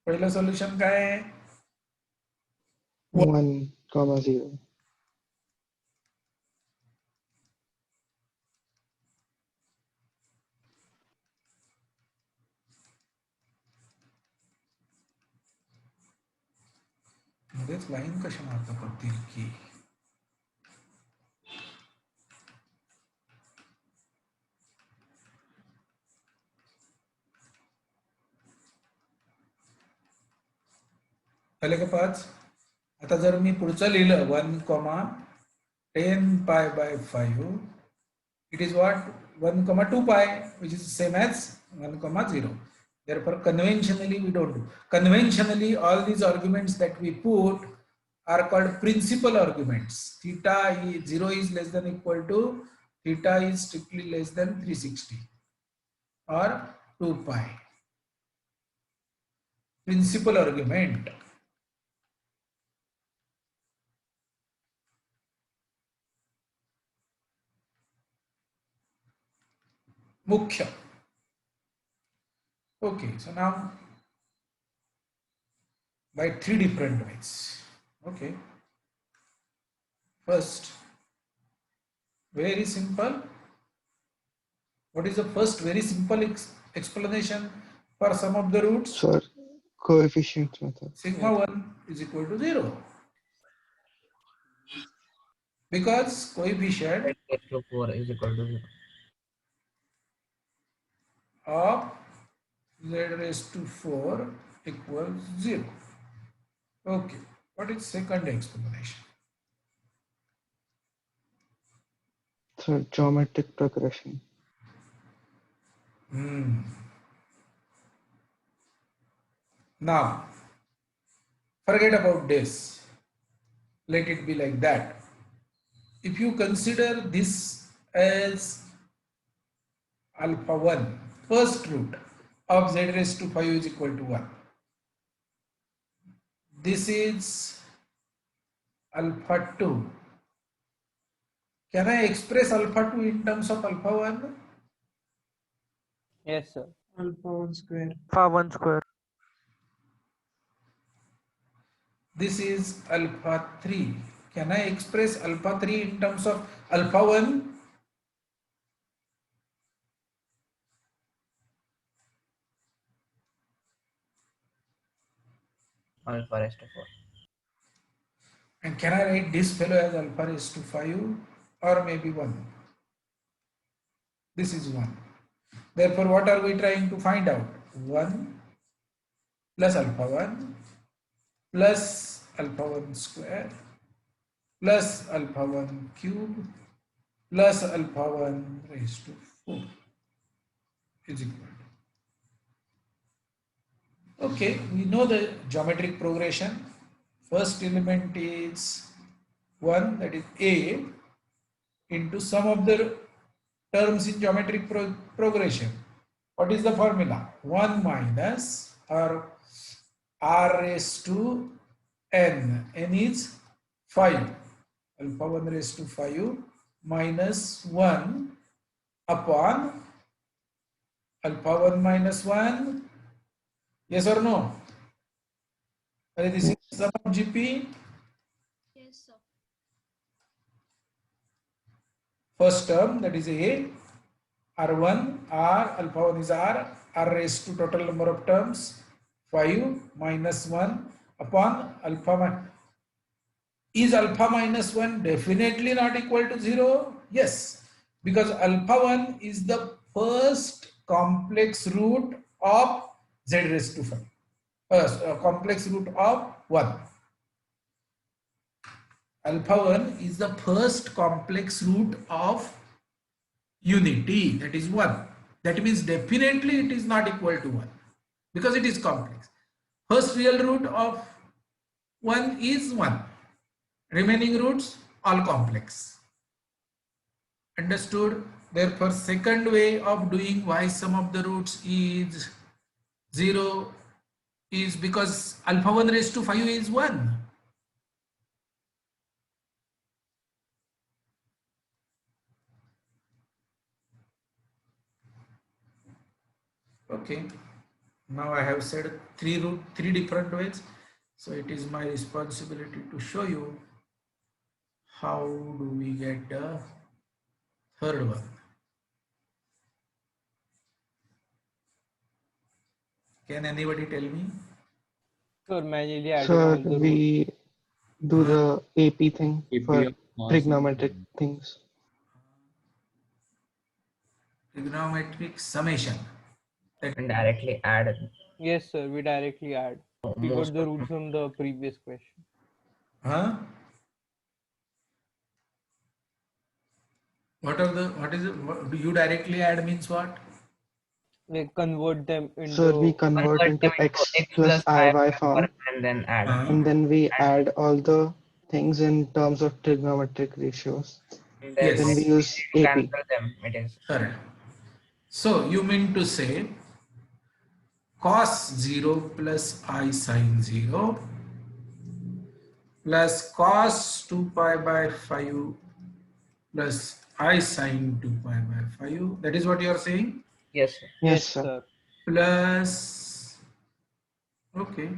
पहिला solution काय आहे? 1 comma 0. मध्येच line कशा मारता पडतील की झाले का 5? आता जर मी पुढचं लिहिलं 1, 10 pi by 5, it is what 1, 2 pi, which is same as 1, 0. Therefore, conventionally we don't do. Conventionally, all these arguments that we put are called principal arguments. Theta is 0 is less than equal to theta is strictly less than 360 or 2 pi. Principal argument. Mukhya. Okay, so now by 3 different ways. Okay, First, very simple. What is the first very simple explanation for sum of the roots? Sir, coefficient method. Sigma 1 is equal to 0. Because coefficient 10 raised to 4 is equal to 0. of z raised to 4 equals 0. Okay. What is second explanation? So geometric progression. Now, forget about this. Let it be like that. If you consider this as alpha 1, first root of z raised to 5 is equal to 1. This is alpha 2. Can I express alpha 2 in terms of alpha 1? Yes, sir. Alpha 1 square. Alpha 1 square. This is alpha 3. Can I express alpha 3 in terms of alpha 1? Alpha raised to 4. And can I write this fellow as alpha raised to 5 or maybe 1? This is 1. Therefore, what are we trying to find out? 1 plus alpha 1 plus alpha 1 square plus alpha 1 cube plus alpha 1 raised to 4 is equal to. Okay, we know the geometric progression. First element is 1, that is A, into sum of the terms in geometric progression. What is the formula? 1 minus or r raised to n. N is 5. Alpha 1 raised to 5 minus 1 upon alpha 1 minus 1. Yes or no? This is sum of GP. Yes, sir. First term, that is A, R1, R, alpha 1 is R raised to total number of terms, 5 minus 1 upon alpha. Is alpha minus 1 definitely not equal to 0? Yes, because alpha 1 is the first complex root of z raised to 5. First, complex root of 1. Alpha 1 is the first complex root of unity, that is 1. That means definitely it is not equal to 1 because it is complex. First real root of 1 is 1. Remaining roots all complex. Understood? Therefore, second way of doing why sum of the roots is 0 is because alpha 1 raised to 5 is 1. Okay, now I have said three different ways, so it is my responsibility to show you how do we get the third one. Can anybody tell me? Sir, manually adding Sir, all the roots. we do the AP thing AP for of cos trigonometric things. Trigonometric summation. And directly add. Yes, sir. We directly add. We got Most the of roots from the previous question. Huh? What is it? What, do you directly add means what? Like convert them into. Sir, we convert them into x plus iy form, and then add. and then we add all the things in terms of trigonometric ratios. And Yes. Then we use AP. cancel them. It is. Correct. So you mean to say cos 0 plus I sin 0 plus cos 2 pi by 5 plus I sin 2 pi by 5. That is what you are saying? Yes, sir. Yes, sir. Plus, okay,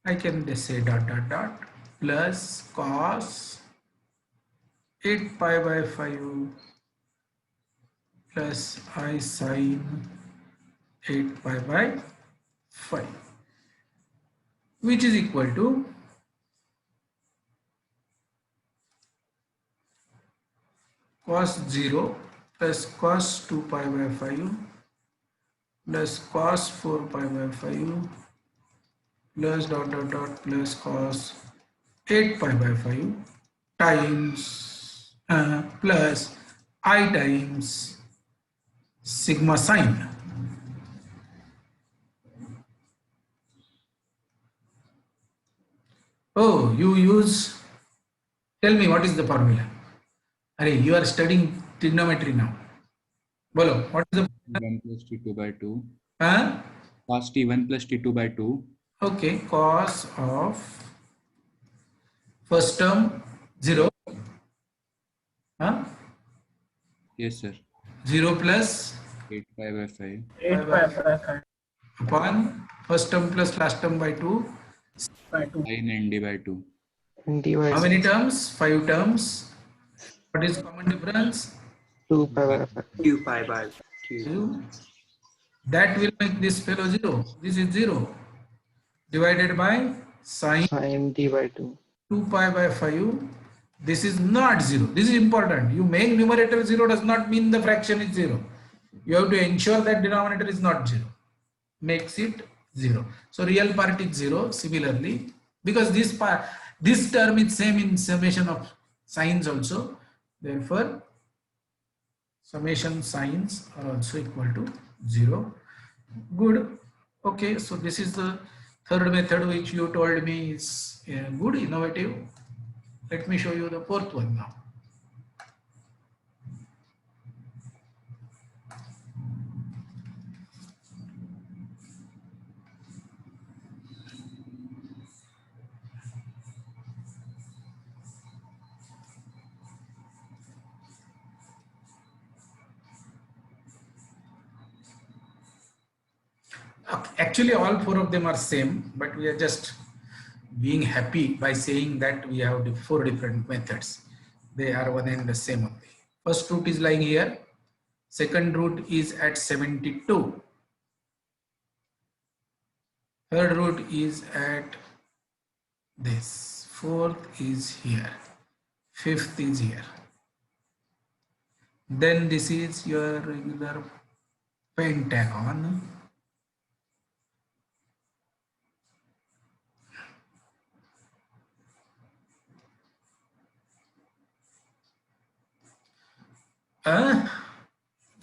I can just say dot dot dot plus cos 8 pi by 5 plus I sin 8 pi by 5, which is equal to cos 0 plus cos 2 pi by 5 plus cos 4 pi by 5 plus dot dot dot plus cos 8 pi by 5 times plus I times sigma sine. Oh, you use, tell me what is the formula? Arey, you are studying trigonometry now. Bolo, what is the T1 plus T2 by 2. huh? Cos T1 plus T2 by 2. Okay, cos of first term 0. Huh? Yes, sir. 0 plus 8 pi by 5. 8 pi by 5 upon first term plus last term by 2. by 2. Sin ND by 2. And dy How many terms? 5 terms. What is common difference? 2 pi by 5. 2 pi by 2. 2. That will make this fellow 0. This is 0 divided by sine Sin d by 2. 2 pi by 5. This is not 0. This is important. You make numerator 0 does not mean the fraction is 0. You have to ensure that denominator is not 0. Makes it 0. So real part is 0. Similarly, because this part, this term is same in summation of sines also. Therefore, summation sines are also equal to 0. Good. Okay. So this is the third method which you told me is good, innovative. Let me show you the fourth one now. Actually, all four of them are same, but we are just being happy by saying that we have the 4 different methods. They are one and the same only. First root is lying here. Second root is at 72. Third root is at this. Fourth is here. Fifth is here. Then this is your regular pentagon.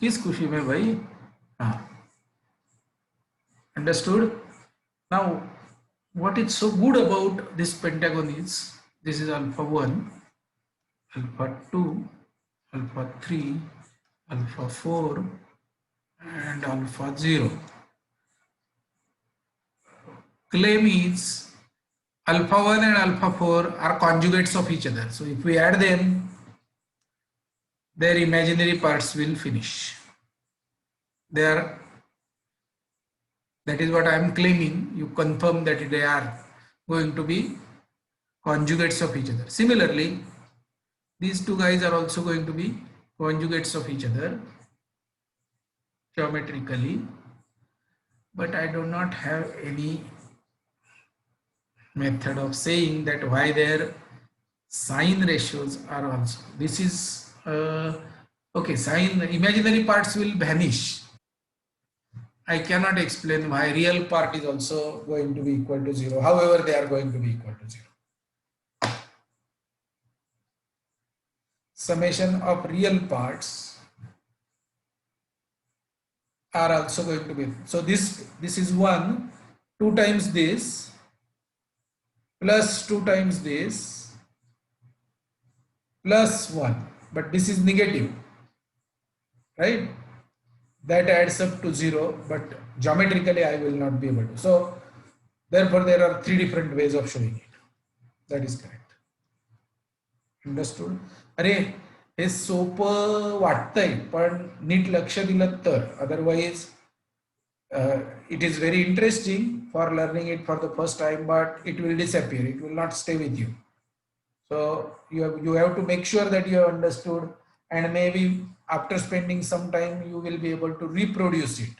किस खुशी में भाई? Understood? Now, what is so good about this pentagon is, this is alpha 1, alpha 2, alpha 3, alpha 4, and alpha 0. Claim is alpha 1 and alpha 4 are conjugates of each other. So if we add them, their imaginary parts will finish. That is what I am claiming. You confirm that they are going to be conjugates of each other. Similarly, these two guys are also going to be conjugates of each other geometrically, but I do not have any method of saying that why their sign ratios are also. This is okay, sign imaginary parts will vanish. I cannot explain why real part is also going to be equal to 0. However, they are going to be equal to 0. Summation of real parts are also going to be. So this is 1, 2 times this, plus 2 times this, plus 1. But this is negative, right? That adds up to 0, but geometrically I will not be able to. So therefore there are 3 different ways of showing it. That is correct. Understood? अरे हे सोपं वाटतंय पण NEET लक्ष दिलं तर, otherwise it is very interesting for learning it for the first time, but it will disappear. It will not stay with you. So you have to make sure that you have understood, and maybe after spending some time you will be able to reproduce it.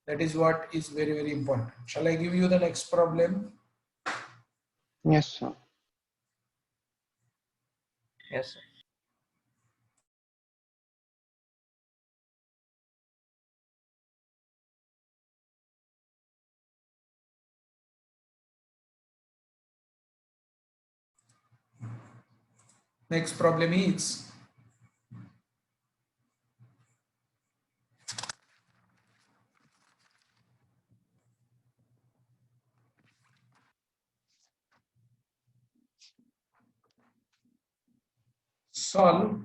That is what is very, very important. Shall I give you the next problem? Yes, sir. Yes, sir. Next problem is solve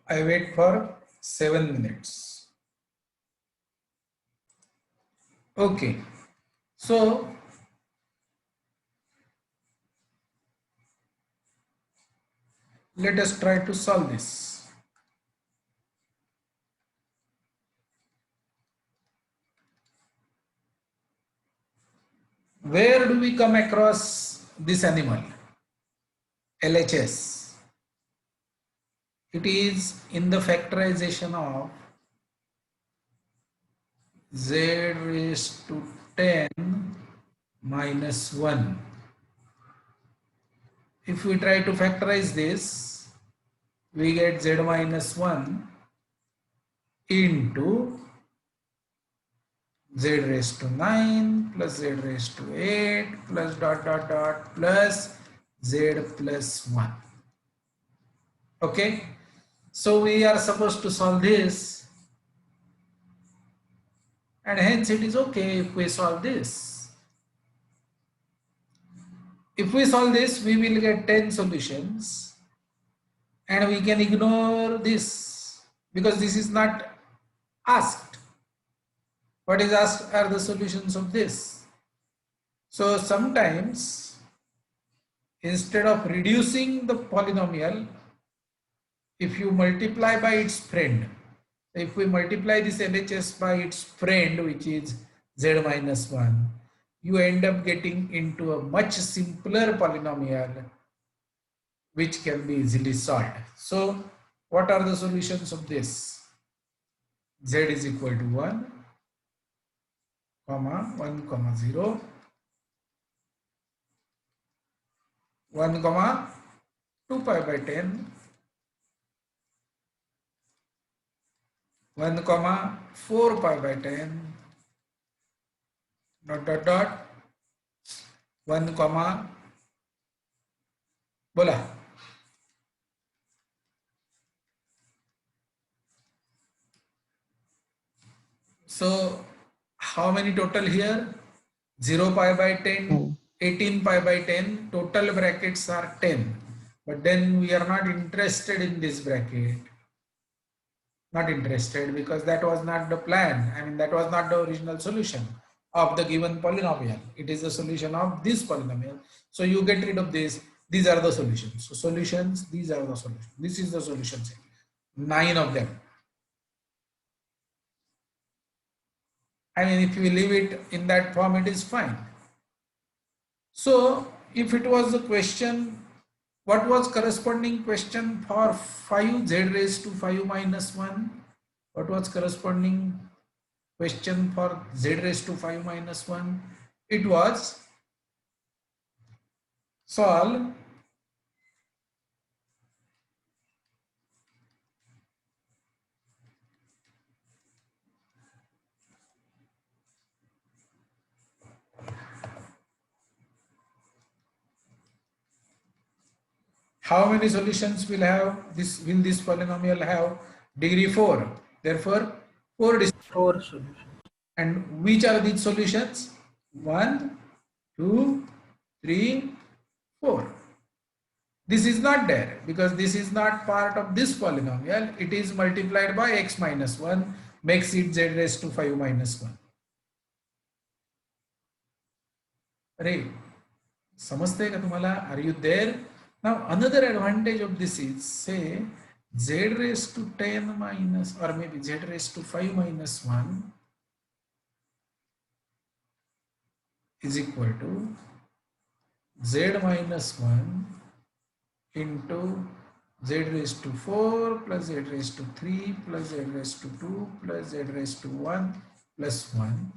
I wait for 7 minutes. Okay, so let us try to solve this. Where do we come across this animal? LHS. It is in the factorization of z raised to 10 minus 1. If we try to factorize this, we get z minus 1 into z raised to 9 plus z raised to 8 plus dot dot dot plus z plus 1. Okay, so we are supposed to solve this, and hence it is okay if we solve this. If we solve this, we will get 10 solutions, and we can ignore this because this is not asked. What is asked are the solutions of this. So sometimes instead of reducing the polynomial, if you multiply by its friend, if we multiply this LHS by its friend, which is z minus 1, you end up getting into a much simpler polynomial which can be easily solved. So what are the solutions of this? Z is equal to 1, comma 1, comma 0, 1, comma 2 pi by 10, 1, comma 4 pi by 10, dot dot dot, 1, comma, bola. So how many total here? 0 pi by 10, 18 pi by 10, total brackets are 10. But then we are not interested in this bracket. Not interested because that was not the plan. I mean, that was not the original solution of the given polynomial. It is the solution of this polynomial. So you get rid of this. These are the solutions. So solutions, these are the solutions. This is the solution set. 9 of them. I mean, if you leave it in that form, it is fine. So if it was a question, what was corresponding question for 5 z raised to 5 minus 1? What was corresponding question for z raised to 5 minus 1? It was solve How many solutions will this polynomial have? Degree 4. Therefore, 4 4 solutions. And which are these solutions? 1, 2, 3, 4. This is not there because this is not part of this polynomial. It is multiplied by x minus 1, makes it z raised to 5 minus 1. Right? समजते का तुम्हाला? Are you there? Now another advantage of this is, say z raised to 10 minus, or maybe z raised to 5 minus 1 is equal to z minus 1 into z raised to 4 plus z raised to 3 plus z raised to 2 plus z raised to 1 plus 1,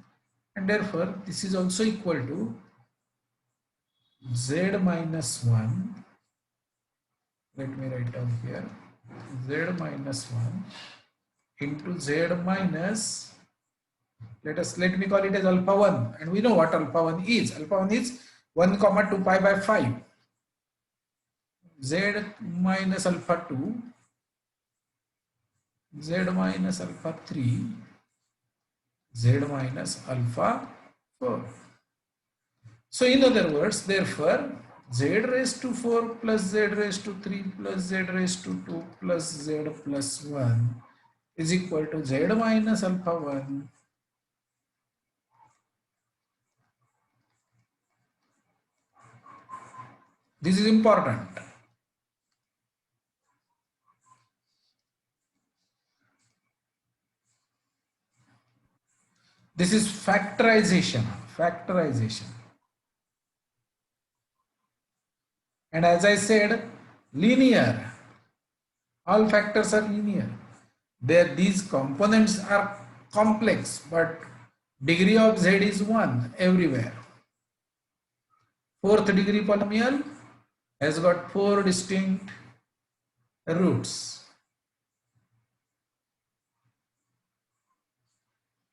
and therefore this is also equal to z minus 1, let me write down here, z minus 1 into z minus, let me call it as alpha 1, and we know what alpha 1 is. Alpha 1 is 1 comma 2 pi by 5. Z minus alpha 2, z minus alpha 3, z minus alpha 4. So in other words, therefore, z raised to 4 plus z raised to 3 plus z raised to 2 plus z plus 1 is equal to z minus alpha 1 This is important. This is factorization. And as I said, linear. All factors are linear. These components are complex, but degree of z is 1 everywhere. Fourth degree polynomial has got 4 distinct roots.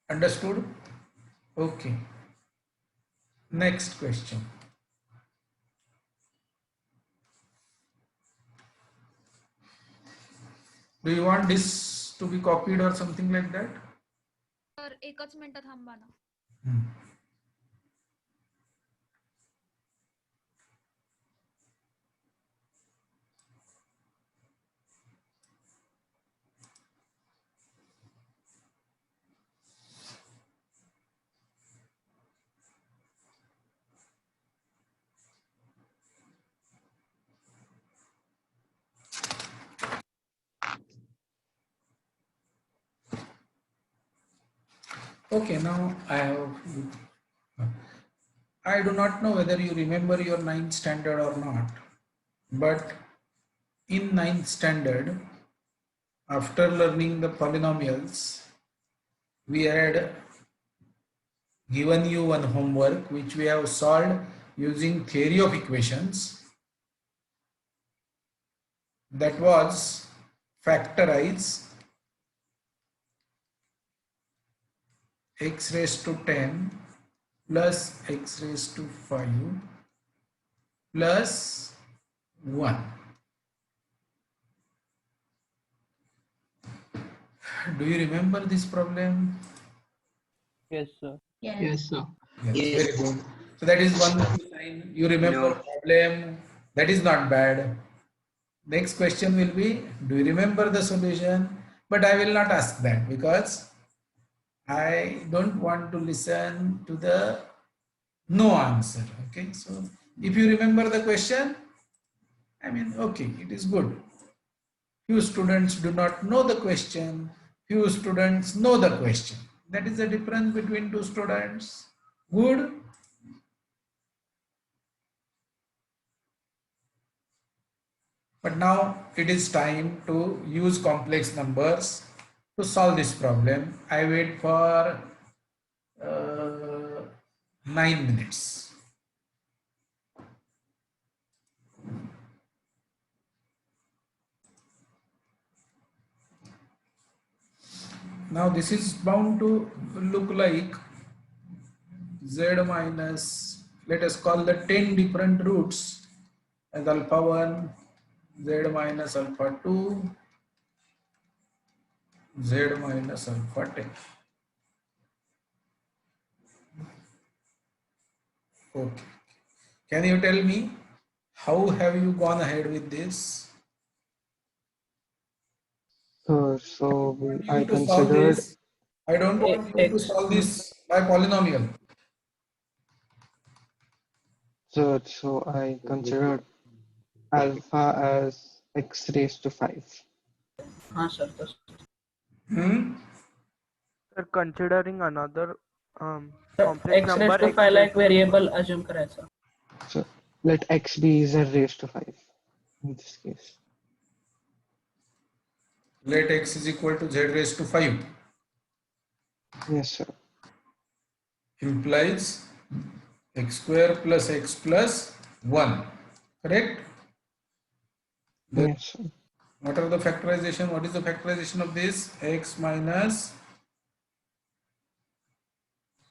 Understood? Okay. Next question. Do you want this to be copied or something like that? Sir एकच minute थांबा ना. Okay, now I do not know whether you remember your 9th standard or not, but in 9th standard, after learning the polynomials, we had given you one homework which we have solved using theory of equations. That was factorize x raised to 10 plus x raised to 5 plus 1. Do you remember this problem? Yes, sir. Yes, sir. Yes, very good. So that is one sign you remember No. problem. That is not bad. Next question will be, do you remember the solution? But I will not ask that because I don't want to listen to the no answer. Okay, so if you remember the question, I mean, okay, it is good. Few students do not know the question, few students know the question. That is the difference between two students. Good. But now it is time to use complex numbers to solve this problem. I wait for 9 minutes. Now this is bound to look like z minus, let us call the 10 different roots as alpha 1, z minus alpha 2, z minus alpha 10. Okay. Can you tell me how have you gone ahead with this? So I You to solve considered, this. I don't want you to solve this by polynomial. so I considered alpha as x raised to 5. हाँ sir तसं. Sir, considering another तर complex x number raised to x 5 ला raised एक variable assume करायचा. So let x be z raised to 5 in this case. Let x is equal to z raised to 5 Yes, sir. implies x square plus x plus 1. Correct? Yes, sir. What are the factorization? What is the factorization of this? X minus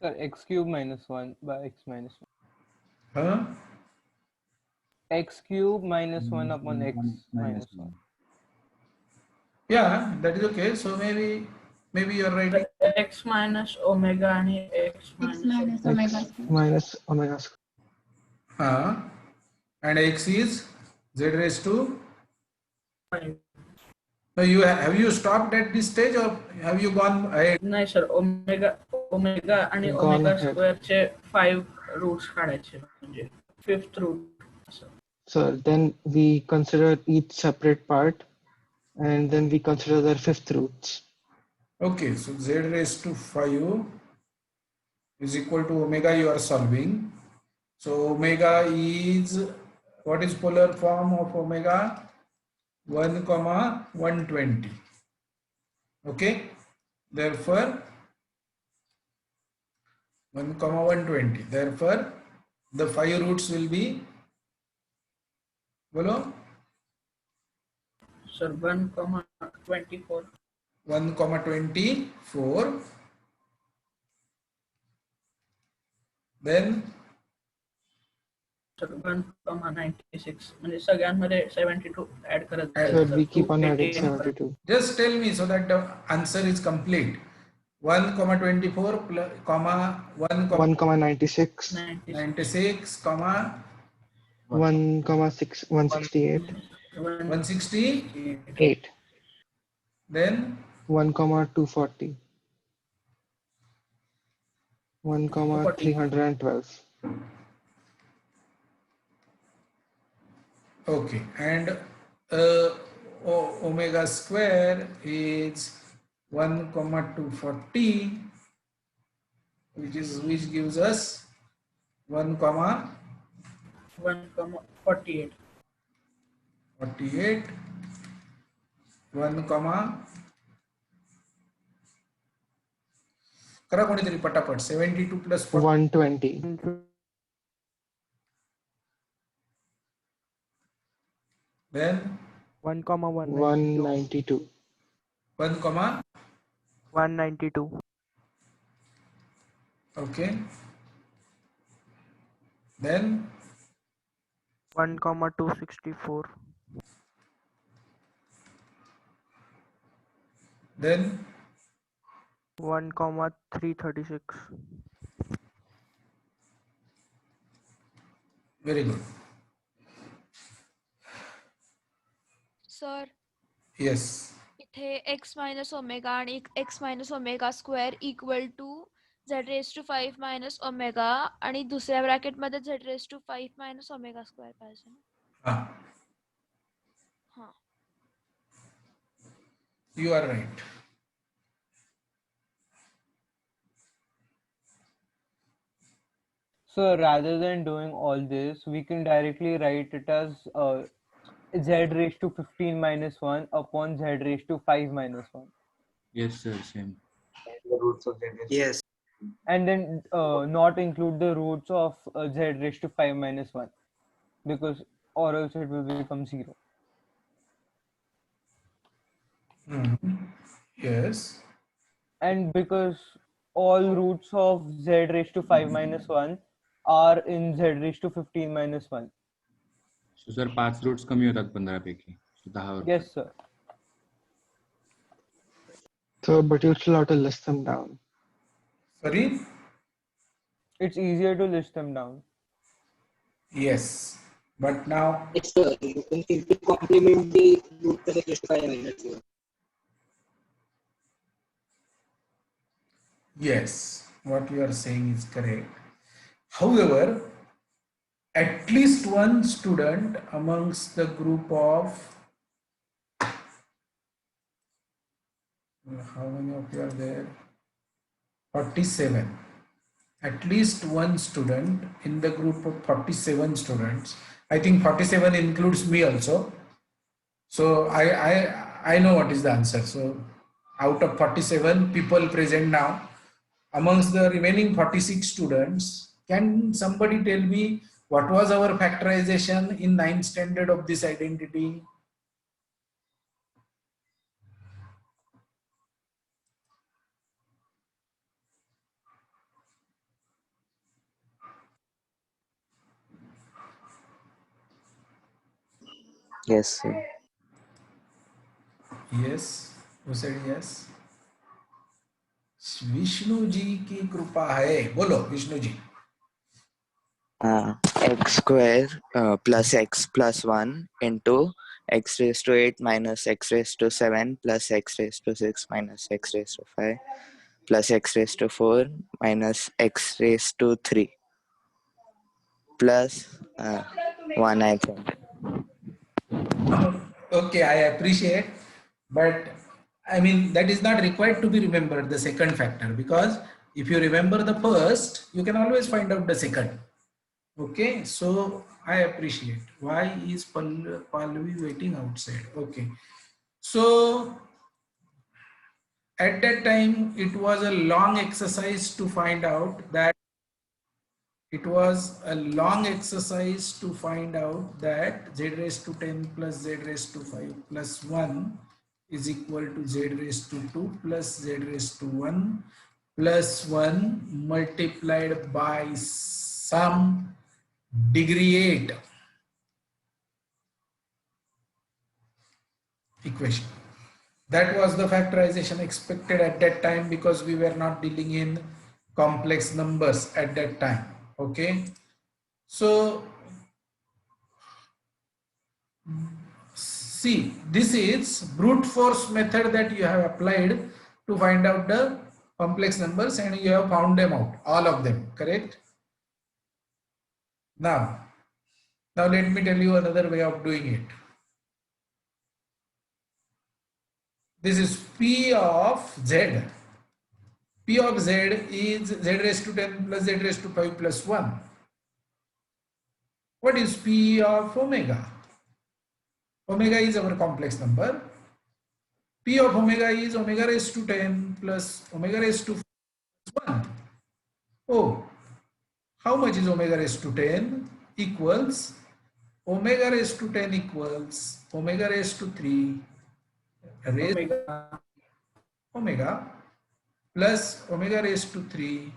Sir, x cube minus 1 by x minus 1. huh? X cube minus 1 upon x minus 1. Yeah, that is okay. So maybe you are writing x minus omega आणि x X minus minus omega X square. minus omega square. and x is z raised to. 5. So you have you stopped at this stage or have you gone ahead? नाही sir omega आणि Gone omega ahead. स्क्वेअरचे 5 roots काढायचे म्हणजे 5th root असं. So then we consider each separate part and then we consider their fifth roots. Okay, so z raised to 5 is equal to omega you are solving. So omega is, what is polar form of omega? 1 comma 120. Okay, therefore 1 comma 120. Therefore the 5 roots will be below sir 1,24. 1 comma 24. Then sir 1,96 म्हणजे सगळ्यांमध्ये 72 add करत Add. So जायचं. we keep on adding 288. 72. just tell me so that the answer is complete. 1 comma 24 plus comma 1 comma 1 comma 96, 96 comma 1 comma 6, 168, 160, 8, then 1 comma 240, 1 comma 240. 312. okay, and omega square is 1 comma 240, which gives us 1 comma 1,48. 48, 1 comma करा कोणीतरी पटापट 72 plus 40. 120. Then 1 comma 192. 1 comma 192. okay, then 1 comma 264. then 1 comma 336. very good. Sir Yes, इथे x minus omega आणि x minus omega square equal to z raise to 5 minus omega आणि दुसऱ्या bracket मध्ये z raise to 5 minus omega square पाहिजे ना. हा you are right. So rather than doing all this, we can directly write it as z raised to 15 minus 1 upon z raised to 5 minus 1. Yes, sir. Same. Yes. And then not include the roots of z raised to 5 minus 1 because or else it will become 0. Yes, And because all roots of z raised to 5 minus 1 are in z raised to 15 minus 1. So sir 5 roots कमी होतात 15 पैकी. So 10 होतात. Yes, sir. So, but you still have to list them down. Sorry? It's easier to list them down. Yes. But now, Yes, sir. You can simply complement the root plus x raised to 5 minus 0. yes, what you are saying is correct. However, at least one student amongst the group of, how many of you are there? 47. At least one student in the group of 47 students. I think 47 includes me also. So I know what is the answer. So out of 47 people present now, amongst the remaining 46 students, can somebody tell me what was our factorization in 9th standard of this identity? Yes, sir. Yes, who said yes? Vishnu ji की कृपा है, बोलो Vishnu ji. X square plus x plus 1 into x raised to 8 minus x raised to 7 plus x raised to 6 minus x raised to 5 plus x raised to 4 minus x raised to 3 plus 1, I think. Okay, I appreciate, but I mean that is not required to be remembered, the second factor, because if you remember the first, you can always find out the second. Okay, so I appreciate. Why is Pallavi waiting outside? Okay, so at that time it was a long exercise to find out that z raised to 10 plus z raised to 5 plus 1 is equal to z raised to 2 plus z raised to 1 plus 1 multiplied by some degree 8 equation. That was the factorization expected at that time, because we were not dealing in complex numbers at that time. Okay, so see, this is brute force method that you have applied to find out the complex numbers, and you have found them out, all of them, correct? Now let me tell you another way of doing it. This is P of Z. P of Z is Z raised to 10 plus Z raised to 5 plus 1. What is P of omega? Omega is our complex number. P of omega is omega raised to 10 plus omega raised to 1. Oh, how much is omega raised to 10? Equals omega raised to 10 equals omega raised to 3 raised omega plus omega raised to 3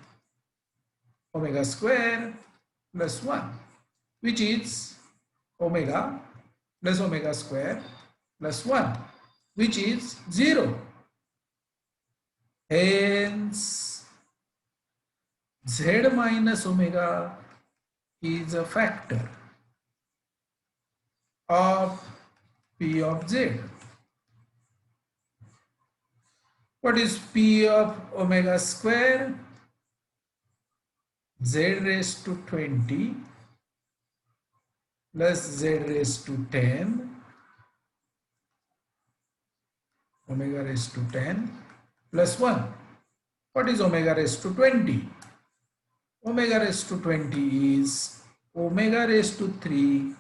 omega square plus 1, which is omega plus omega square plus 1, which is 0. Hence, z minus omega is a factor of P of z. What is P of omega square? Z raised to 20 plus z raised to 10, omega raised to 10 plus 1. What is omega raised to 20? Omega raised to 20 is omega raised to 3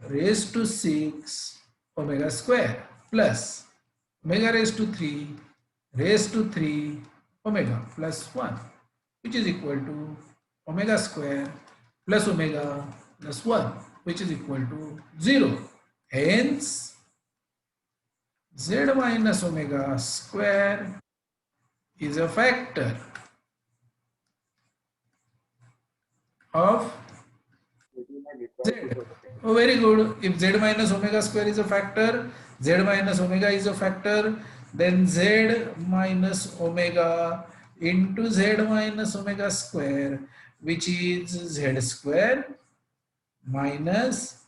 raised to 6 omega square plus omega raised to 3 raised to 3 omega plus 1, which is equal to omega square plus omega plus 1, which is equal to 0. Hence, z minus omega square is a factor of z. Oh, very good. If z minus omega square is a factor, z minus omega is a factor, then z minus omega into z minus omega square, which is z square minus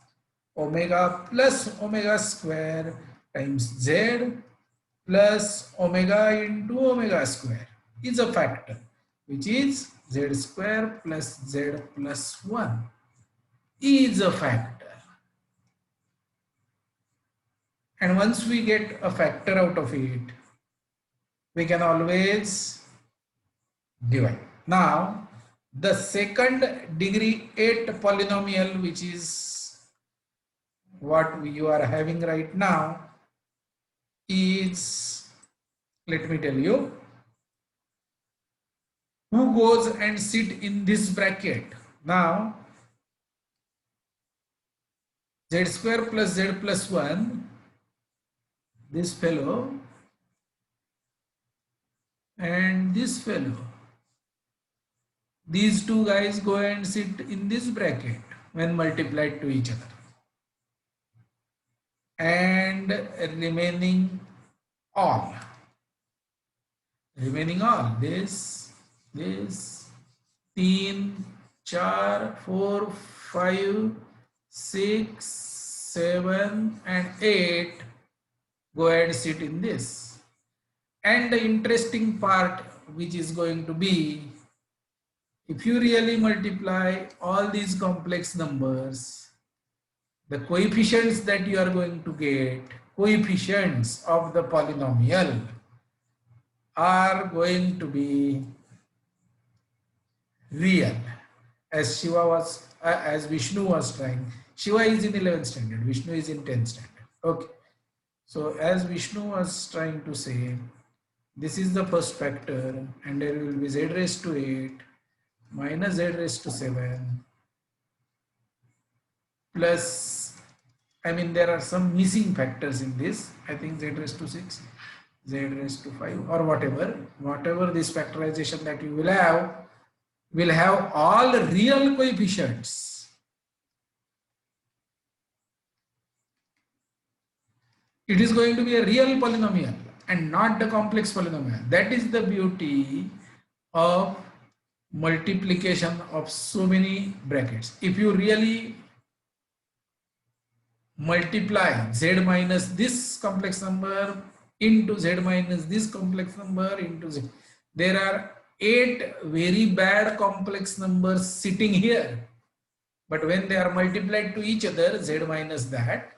omega plus omega square times z plus omega into omega square is a factor, which is z square plus z plus 1 is a factor. And once we get a factor out of it, we can always divide. Now, the second degree 8 polynomial, which is what you are having right now, is, let me tell you, who goes and sit in this bracket. Now, z square plus z plus 1, this fellow and this fellow, these two guys go and sit in this bracket when multiplied to each other, and remaining all, this 3, 4, 4, 5, 6, 7 and 8 go and sit in this. And the interesting part, which is going to be, if you really multiply all these complex numbers, the coefficients that you are going to get, coefficients of the polynomial, are going to be real. As Shiva was, as Vishnu was trying. Shiva is in 11th standard, Vishnu is in 10th standard. Okay. So as Vishnu was trying to say, this is the first factor, and there will be z raised to 8 minus z raised to 7 plus, I mean, there are some missing factors in this. I think z raised to 6, z raised to 5, or whatever this factorization that you will have all real coefficients. It is going to be a real polynomial and not the complex polynomial. That is the beauty of multiplication of so many brackets. If you really multiply z minus this complex number into z minus this complex number into z, there are 8 very bad complex numbers sitting here, but when they are multiplied to each other, z minus that,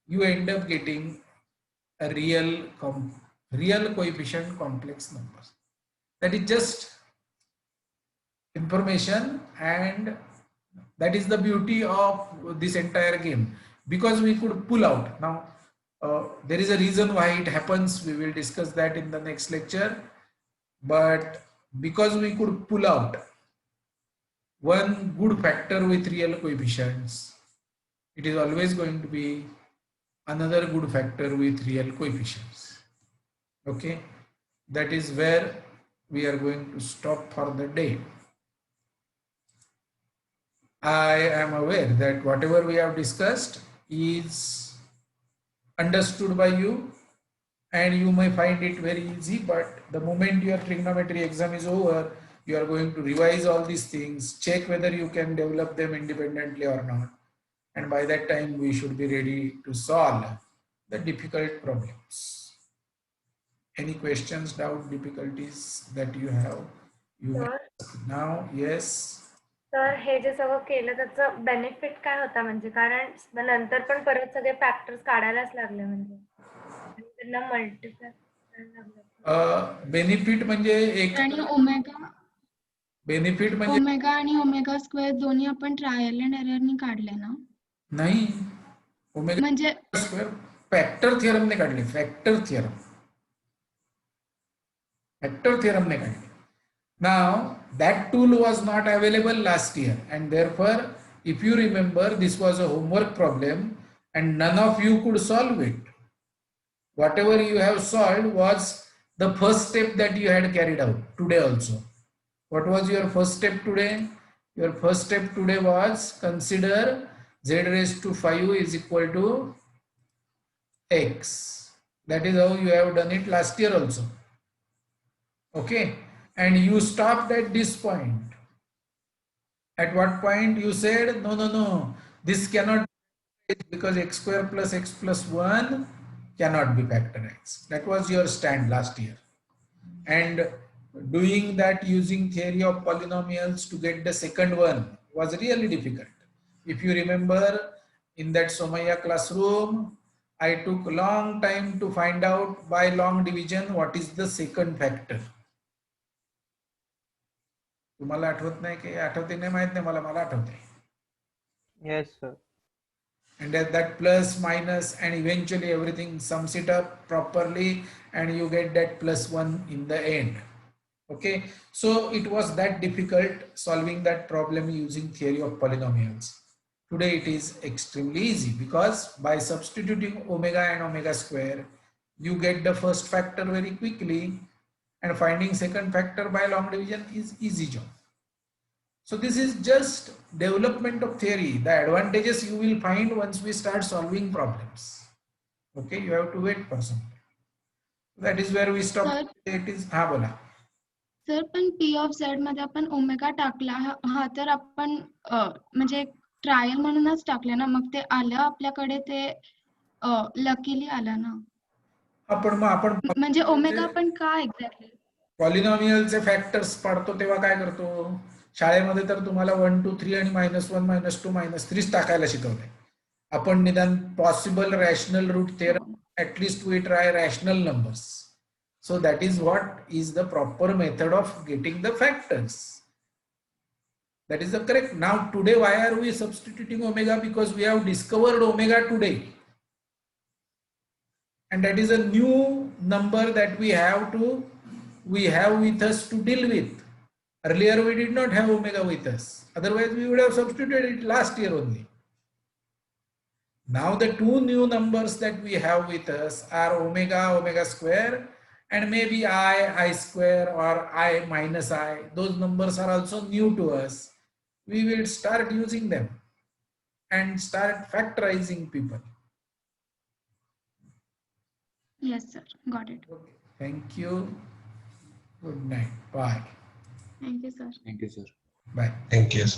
you end up getting a real coefficient complex numbers. That is just information, and that is the beauty of this entire game, because we could pull out. Now there is a reason why it happens, we will discuss that in the next lecture, but because we could pull out one good factor with real coefficients, it is always going to be another good factor with real coefficients. Okay, that is where we are going to stop for the day. I am aware that whatever we have discussed is understood by you, and you may find it very easy, but the moment your trigonometry exam is over, you are going to revise all these things, check whether you can develop them independently or not, and by that time we should be ready to solve the difficult problems. Any questions, doubt, difficulties that you have? You may ask now. Yes. तर हे जे सगळं केलं त्याचं benefit काय होता, म्हणजे कारण नंतर पण परत सगळे फॅक्टर्स काढायलाच लागले, म्हणजे त्यांना मल्टिप्लाय करायला लागले. बेनिफिट म्हणजे एक, आणि ओमेगा बेनिफिट म्हणजे ओमेगा आणि ओमेगा स्क्वेअर दोन्ही आपण ट्रायल अँड एरर ने काढले ना? नाही, ओमेगा म्हणजे स्क्वेअर फॅक्टर थिअरम ने काढले, फॅक्टर थिअरम ने काढले. Now that tool was not available last year, and therefore if you remember, this was a homework problem and none of you could solve it. Whatever you have solved was the first step that you had carried out today also. What was your first step today? Your first step today was consider Z raised to 5 is equal to X. That is how you have done it last year also. Okay. And you stopped at this point. At what point you said, no, this cannot be because x square plus x plus 1 cannot be factorized. That was your stand last year. And doing that using theory of polynomials to get the second one was really difficult. If you remember, in that Somaya classroom, I took a long time to find out by long division what is the second factor. तुम्हाला आठवत नाही की आठवते नाही माहित नाही मला आठवते. Yes, sir. And that plus minus and eventually everything sums it up properly and you get that plus 1 in the end. Okay, so it was that difficult solving that problem using theory of polynomials. Today it is extremely easy because by substituting omega and omega square, you get the first factor very quickly, and finding second factor by long division is easy job. So this is just development of theory. The advantages you will find once we start solving problems. Okay, you have to wait for some time. That is where we stop. Sir. It is हा बोला. Sir पण P of Z मध्ये आपण omega टाकला हा तर आपण म्हणजे ट्रायल म्हणूनच टाकले ना, मग ते आलं आपल्याकडे ते लकीली आलं ना. आपण म्हणजे ओमेगा आपण का एक्झॅक्टली पॉलिनॉमियलचे फॅक्टर्स पाडतो तेव्हा काय करतो? शाळेमध्ये तर तुम्हाला 1 2 3 आणि -1 -2 -3 टाकायला शिकवलंय. आपण निदान possible rational root theorem at least we try rational numbers. So that is what is the proper method of getting the factors. That is the correct. Now today why are we substituting omega? Because we have discovered omega today. And that is a new number that we have with us to deal with. Earlier we did not have omega with us. Otherwise we would have substituted it last year only. Now the two new numbers that we have with us are omega, omega square, and maybe I square or I minus I. Those numbers are also new to us. We will start using them and start factorizing people. Yes, sir. Got it. Okay. Thank you. Good night. Bye. Thank you, sir. Thank you, sir. Bye. Thank you.